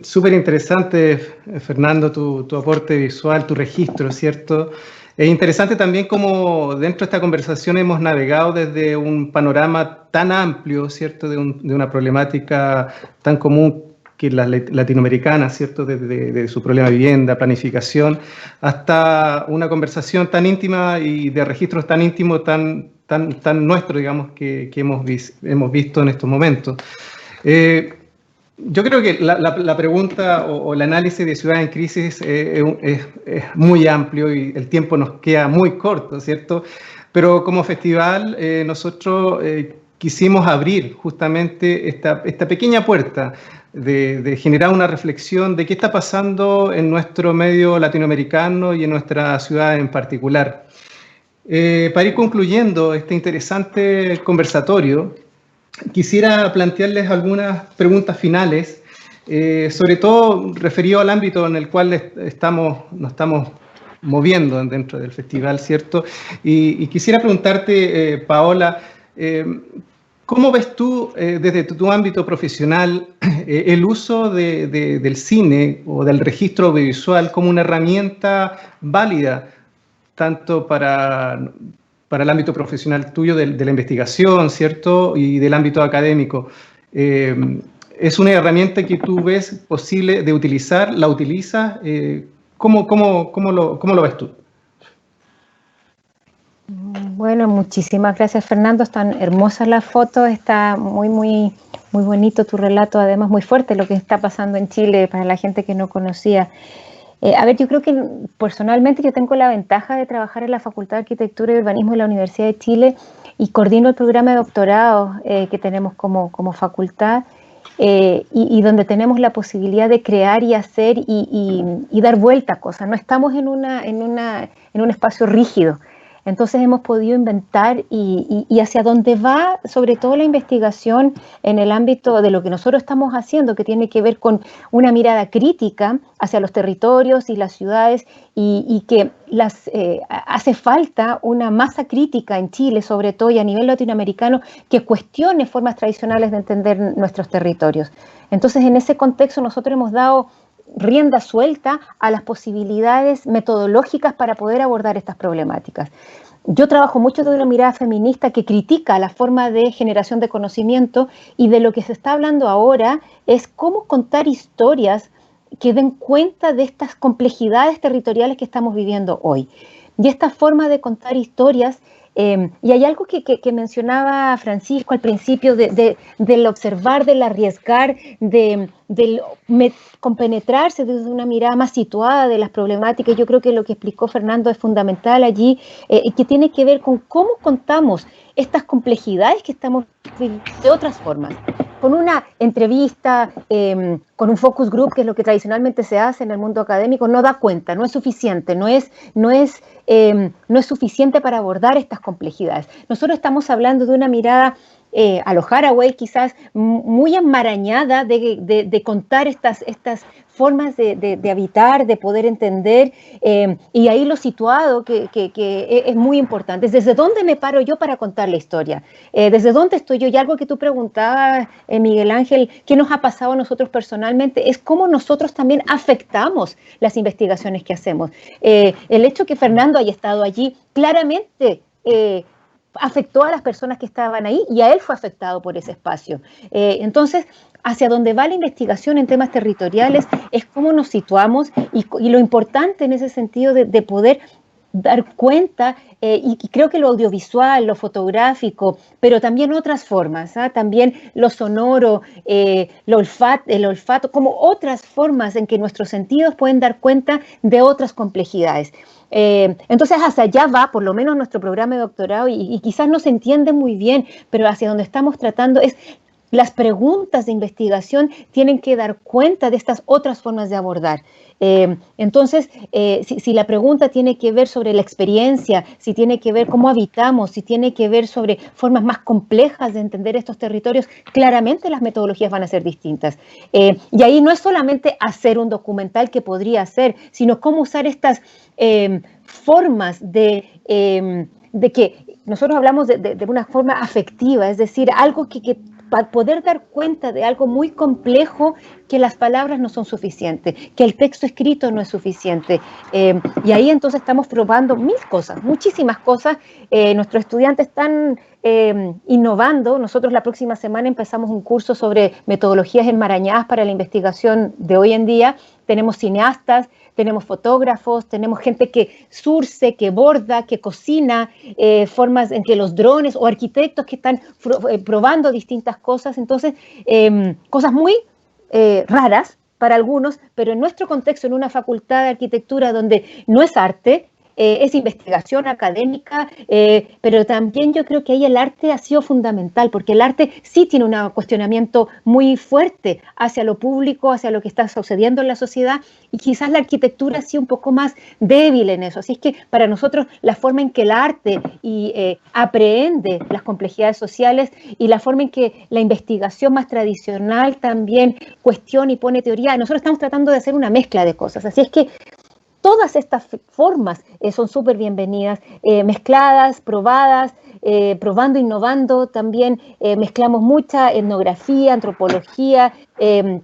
Súper interesante, Fernando, tu aporte visual, tu registro, ¿cierto? Es interesante también cómo dentro de esta conversación hemos navegado desde un panorama tan amplio, ¿cierto? De una problemática tan común que la latinoamericana, ¿cierto? De su problema de vivienda, planificación, hasta una conversación tan íntima y de registros tan íntimos, tan nuestros, digamos, que hemos visto en estos momentos. Yo creo que la pregunta o el análisis de Ciudad en Crisis es muy amplio y el tiempo nos queda muy corto, ¿cierto? Pero como festival nosotros quisimos abrir justamente esta pequeña puerta de generar una reflexión de qué está pasando en nuestro medio latinoamericano y en nuestra ciudad en particular. Para ir concluyendo este interesante conversatorio, quisiera plantearles algunas preguntas finales, sobre todo referido al ámbito en el cual nos estamos moviendo dentro del festival, ¿cierto? Y quisiera preguntarte, Paola, ¿cómo ves tú, desde tu ámbito profesional, el uso del cine o del registro audiovisual como una herramienta válida, tanto para el ámbito profesional tuyo de la investigación, ¿cierto? Y del ámbito académico? ¿Es una herramienta que tú ves posible de utilizar? ¿La utilizas? ¿Cómo lo ves tú? Bueno, muchísimas gracias, Fernando. Están hermosas las fotos, está muy bonito tu relato, además muy fuerte lo que está pasando en Chile para la gente que no conocía. A ver, yo creo que personalmente yo tengo la ventaja de trabajar en la Facultad de Arquitectura y Urbanismo de la Universidad de Chile y coordino el programa de doctorado que tenemos como facultad. y donde tenemos la posibilidad de crear y hacer y dar vuelta a cosas. No estamos en un espacio rígido. Entonces hemos podido inventar y hacia dónde va sobre todo la investigación en el ámbito de lo que nosotros estamos haciendo, que tiene que ver con una mirada crítica hacia los territorios y las ciudades y que hace falta una masa crítica en Chile, sobre todo y a nivel latinoamericano, que cuestione formas tradicionales de entender nuestros territorios. Entonces en ese contexto nosotros hemos dado rienda suelta a las posibilidades metodológicas para poder abordar estas problemáticas. Yo trabajo mucho desde una mirada feminista que critica la forma de generación de conocimiento y de lo que se está hablando ahora es cómo contar historias que den cuenta de estas complejidades territoriales que estamos viviendo hoy. Y esta forma de contar historias, y hay algo que mencionaba Francisco al principio del observar, del arriesgar, del compenetrarse desde una mirada más situada de las problemáticas. Yo creo que lo que explicó Fernando es fundamental allí, que tiene que ver con cómo contamos estas complejidades que estamos viviendo de otras formas. Con una entrevista, con un focus group, que es lo que tradicionalmente se hace en el mundo académico, no da cuenta, no es suficiente, no es suficiente para abordar estas complejidades. Nosotros estamos hablando de una mirada a lo Haraway, quizás muy enmarañada de contar estas formas de habitar, de poder entender, y ahí lo situado que es muy importante. ¿Desde dónde me paro yo para contar la historia? ¿Desde dónde estoy yo? Y algo que tú preguntabas, Miguel Ángel, ¿qué nos ha pasado a nosotros personalmente? Es cómo nosotros también afectamos las investigaciones que hacemos. El hecho que Fernando haya estado allí claramente afectó a las personas que estaban ahí y a él fue afectado por ese espacio. Entonces, hacia donde va la investigación en temas territoriales es cómo nos situamos y lo importante en ese sentido de poder dar cuenta, y creo que lo audiovisual, lo fotográfico, pero también otras formas, también lo sonoro, el olfato, como otras formas en que nuestros sentidos pueden dar cuenta de otras complejidades. Entonces hacia allá va por lo menos nuestro programa de doctorado y quizás no se entiende muy bien, pero hacia donde estamos tratando es las preguntas de investigación tienen que dar cuenta de estas otras formas de abordar. Entonces, si la pregunta tiene que ver sobre la experiencia, si tiene que ver cómo habitamos, si tiene que ver sobre formas más complejas de entender estos territorios, claramente las metodologías van a ser distintas. Y ahí no es solamente hacer un documental que podría hacer, sino cómo usar estas formas de que nosotros hablamos de una forma afectiva, es decir, algo que para poder dar cuenta de algo muy complejo, que las palabras no son suficientes, que el texto escrito no es suficiente. Y ahí entonces estamos probando mil cosas, muchísimas cosas. Nuestros estudiantes están innovando. Nosotros la próxima semana empezamos un curso sobre metodologías enmarañadas para la investigación de hoy en día. Tenemos cineastas, tenemos fotógrafos, tenemos gente que surce, que borda, que cocina, formas en que los drones o arquitectos que están probando distintas cosas. Entonces, cosas muy raras para algunos, pero en nuestro contexto, en una facultad de arquitectura donde no es arte, es investigación académica, pero también yo creo que ahí el arte ha sido fundamental, porque el arte sí tiene un cuestionamiento muy fuerte hacia lo público, hacia lo que está sucediendo en la sociedad, y quizás la arquitectura ha sido un poco más débil en eso. Así es que para nosotros la forma en que el arte aprehende las complejidades sociales y la forma en que la investigación más tradicional también cuestiona y pone teoría, nosotros estamos tratando de hacer una mezcla de cosas. Así es que todas estas formas son súper bienvenidas, mezcladas, probadas, probando, innovando. También mezclamos mucha etnografía, antropología,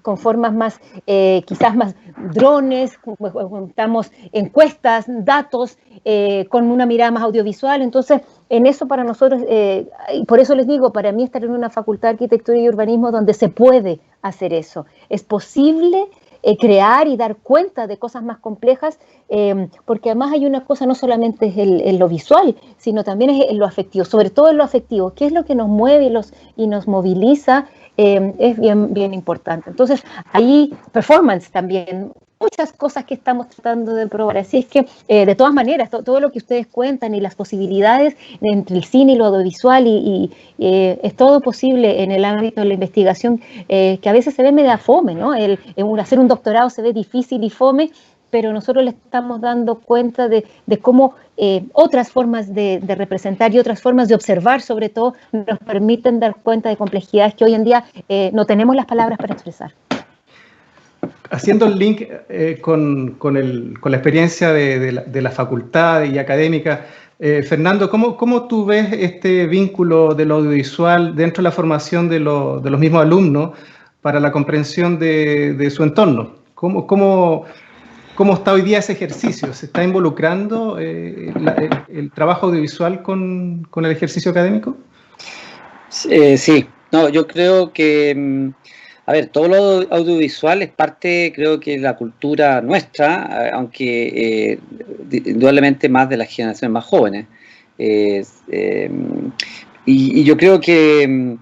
con formas más, quizás más drones, juntamos encuestas, datos, con una mirada más audiovisual. Entonces, en eso para nosotros, y por eso les digo, para mí estar en una facultad de arquitectura y urbanismo donde se puede hacer eso. Es posible crear y dar cuenta de cosas más complejas, porque además hay una cosa, no solamente es en lo visual, sino también es en lo afectivo, sobre todo en lo afectivo, qué es lo que nos mueve y nos moviliza, es bien importante. Entonces, ahí performance también, muchas cosas que estamos tratando de probar. Así es que, de todas maneras, todo lo que ustedes cuentan y las posibilidades entre el cine y lo audiovisual y es todo posible en el ámbito de la investigación, que a veces se ve media fome, ¿no? Hacer un doctorado se ve difícil y fome, pero nosotros le estamos dando cuenta de cómo otras formas de representar y otras formas de observar, sobre todo, nos permiten dar cuenta de complejidades que hoy en día no tenemos las palabras para expresar. Haciendo el link con la experiencia de la facultad y académica, Fernando, ¿cómo tú ves este vínculo de lo audiovisual dentro de la formación de los mismos alumnos para la comprensión de su entorno? ¿Cómo está hoy día ese ejercicio? ¿Se está involucrando el trabajo audiovisual con el ejercicio académico? Sí, no, yo creo que, a ver, todo lo audiovisual es parte, creo que, de la cultura nuestra, aunque indudablemente más de las generaciones más jóvenes. Y yo creo que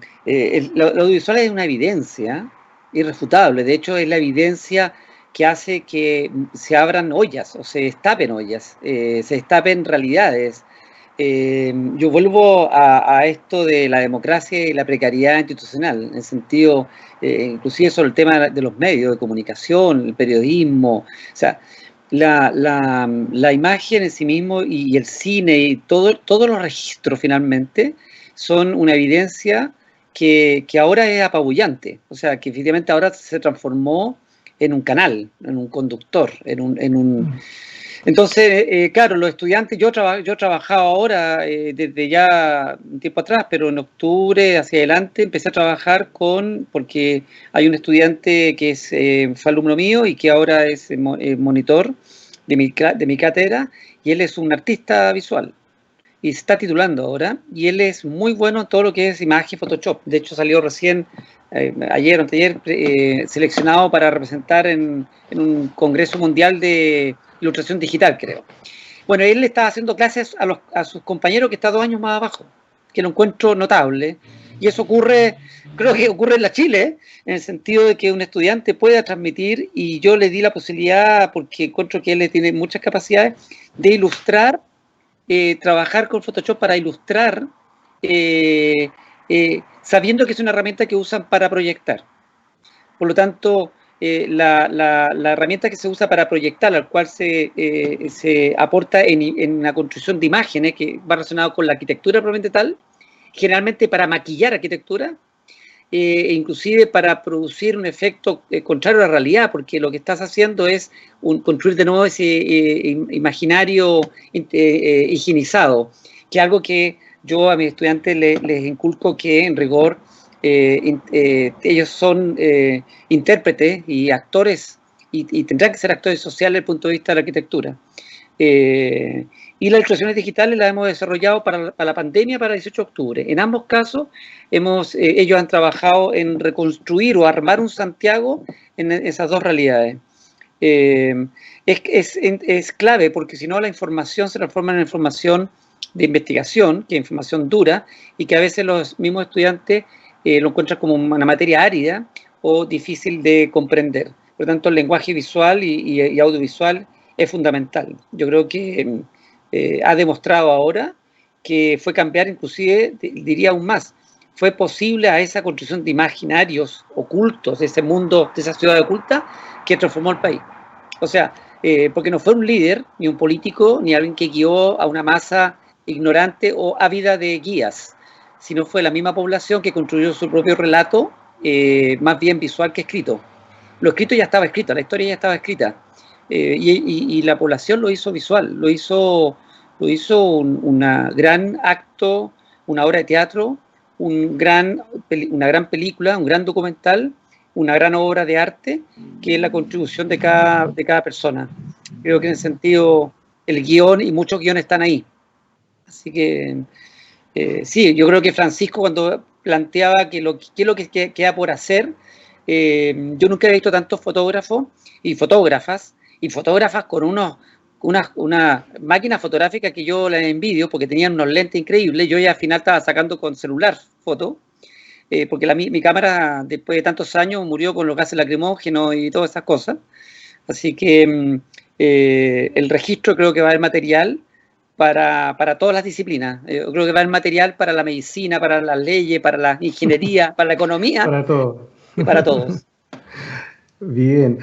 lo audiovisual es una evidencia irrefutable. De hecho, es la evidencia que hace que se abran ollas o se destapen ollas, se destapen realidades. Yo vuelvo a esto de la democracia y la precariedad institucional, en el sentido, inclusive sobre el tema de los medios de comunicación, el periodismo, o sea, la imagen en sí mismo y el cine y todos los registros finalmente son una evidencia que ahora es apabullante, o sea, que efectivamente ahora se transformó en un canal, en un conductor, Entonces, claro, los estudiantes, yo trabajaba ahora desde ya un tiempo atrás, pero en octubre hacia adelante empecé a trabajar porque hay un estudiante que fue alumno mío y que ahora es monitor de mi cátedra, y él es un artista visual y se está titulando ahora, y él es muy bueno en todo lo que es imagen, Photoshop. De hecho, salió recién ayer o anteayer seleccionado para representar en un congreso mundial de ilustración digital, creo. Bueno, él le estaba haciendo clases a sus compañeros que está 2 años más abajo, que lo encuentro notable, y eso creo que ocurre en la Chile, en el sentido de que un estudiante pueda transmitir, y yo le di la posibilidad, porque encuentro que él tiene muchas capacidades, de ilustrar, trabajar con Photoshop para ilustrar, sabiendo que es una herramienta que usan para proyectar. Por lo tanto, la herramienta que se usa para proyectar, al cual se aporta en la construcción de imágenes, que va relacionado con la arquitectura propiamente tal, generalmente para maquillar arquitectura, e inclusive para producir un efecto contrario a la realidad, porque lo que estás haciendo es construir de nuevo ese imaginario higienizado, que es algo que yo a mis estudiantes les inculco, que en rigor ellos son intérpretes y actores, y tendrán que ser actores sociales desde el punto de vista de la arquitectura. Y las ilustraciones digitales las hemos desarrollado para la pandemia, para el 18 de octubre. En ambos casos, ellos han trabajado en reconstruir o armar un Santiago en esas dos realidades. Es clave, porque si no la información se transforma en información de investigación, que es información dura, y que a veces los mismos estudiantes lo encuentran como una materia árida o difícil de comprender. Por lo tanto, el lenguaje visual y audiovisual es fundamental. Yo creo que ha demostrado ahora que fue cambiar, inclusive, diría aún más, fue posible a esa construcción de imaginarios ocultos, de ese mundo, de esa ciudad oculta, que transformó el país. O sea, porque no fue un líder, ni un político, ni alguien que guió a una masa ignorante o ávida de guías, sino fue la misma población que construyó su propio relato, más bien visual que escrito. Lo escrito ya estaba escrito, la historia ya estaba escrita, y la población lo hizo visual, lo hizo un gran acto, una obra de teatro, una gran película, un gran documental, una gran obra de arte, que es la contribución de cada persona. Creo que en ese sentido el guión y muchos guiones están ahí. Así que sí, yo creo que Francisco, cuando planteaba qué es lo que queda por hacer, yo nunca he visto tantos fotógrafos y fotógrafas con una máquina fotográfica que yo la envidio, porque tenían unos lentes increíbles. Yo ya al final estaba sacando con celular fotos, porque mi cámara, después de tantos años, murió con los gases lacrimógenos y todas esas cosas. Así que el registro creo que va a haber material para todas las disciplinas. Creo que va a haber material para la medicina, para las leyes, para la ingeniería, para la economía. Para todo. Y para todos. Bien.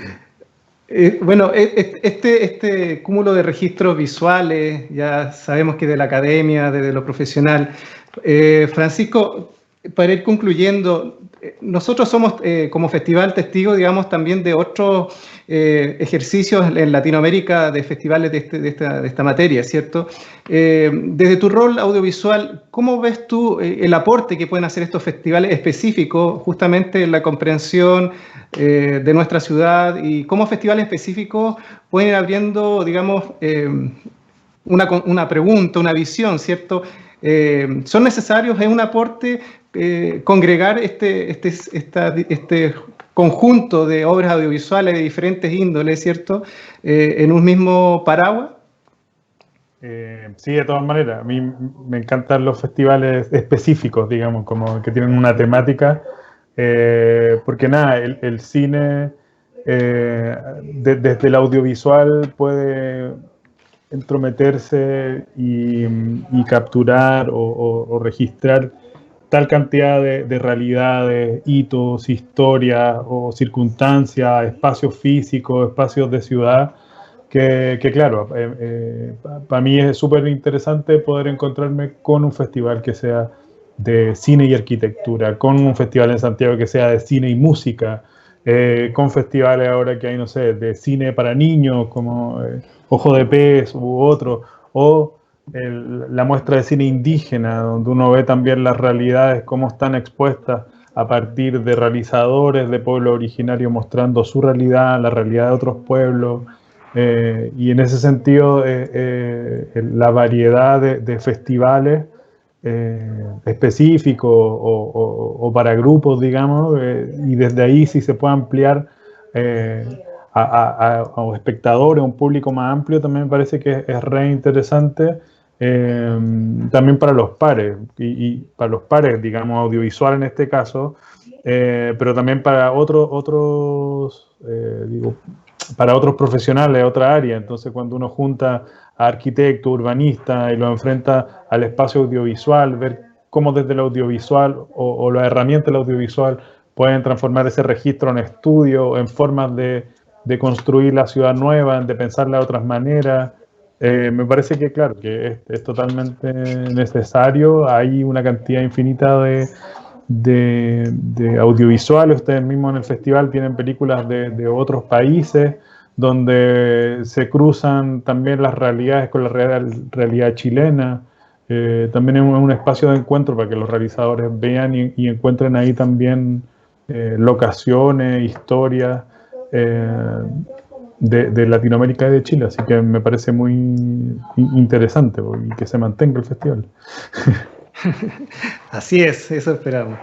Bueno, este cúmulo de registros visuales, ya sabemos que de la academia, desde lo profesional. Francisco, para ir concluyendo, nosotros somos como festival testigos, digamos, también de otros ejercicios en Latinoamérica de festivales de esta materia, ¿cierto? Desde tu rol audiovisual, ¿cómo ves tú el aporte que pueden hacer estos festivales específicos justamente en la comprensión de nuestra ciudad y cómo festivales específicos pueden ir abriendo, digamos, una pregunta, una visión, ¿cierto? ¿Son necesarios, es un aporte congregar este conjunto de obras audiovisuales de diferentes índoles, ¿cierto? En un mismo paraguas? Sí, de todas maneras. A mí me encantan los festivales específicos, digamos, como que tienen una temática, porque nada, el cine desde el audiovisual puede entrometerse y capturar o registrar tal cantidad de realidades, hitos, historias o circunstancias, espacios físicos, espacios de ciudad, que claro, para mí es súper interesante poder encontrarme con un festival que sea de cine y arquitectura, con un festival en Santiago que sea de cine y música, con festivales ahora que hay, no sé, de cine para niños, como Ojo de Pez u otro, o la muestra de cine indígena, donde uno ve también las realidades, cómo están expuestas a partir de realizadores de pueblos originarios mostrando su realidad, la realidad de otros pueblos, y en ese sentido la variedad de festivales específicos o para grupos, digamos, y desde ahí si se puede ampliar a espectadores, a un público más amplio, también me parece que es re interesante. También para los pares, y para los pares, digamos, audiovisual en este caso, pero también para otros profesionales de otra área. Entonces, cuando uno junta a arquitecto, urbanista y lo enfrenta al espacio audiovisual, ver cómo desde el audiovisual o las herramientas del audiovisual pueden transformar ese registro en estudio, en formas de construir la ciudad nueva, de pensarla de otras maneras. Me parece que, claro, que es totalmente necesario. Hay una cantidad infinita de audiovisuales. Ustedes mismos en el festival tienen películas de otros países donde se cruzan también las realidades con la realidad chilena. También es un espacio de encuentro para que los realizadores vean y encuentren ahí también locaciones, historias de Latinoamérica y de Chile, así que me parece muy interesante y que se mantenga el festival. Así es, eso esperamos.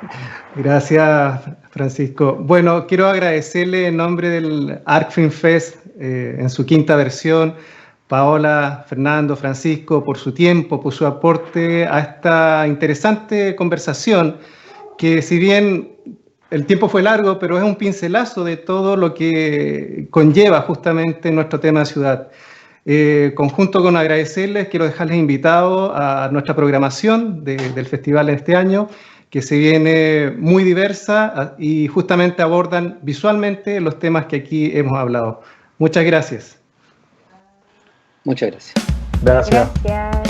Gracias, Francisco. Bueno, quiero agradecerle en nombre del Arc Film Fest en su quinta versión, Paola, Fernando, Francisco, por su tiempo, por su aporte a esta interesante conversación, que si bien el tiempo fue largo, pero es un pincelazo de todo lo que conlleva justamente nuestro tema de ciudad. Conjunto con agradecerles, quiero dejarles invitados a nuestra programación del festival este año, que se viene muy diversa y justamente abordan visualmente los temas que aquí hemos hablado. Muchas gracias. Muchas gracias. Gracias. Gracias.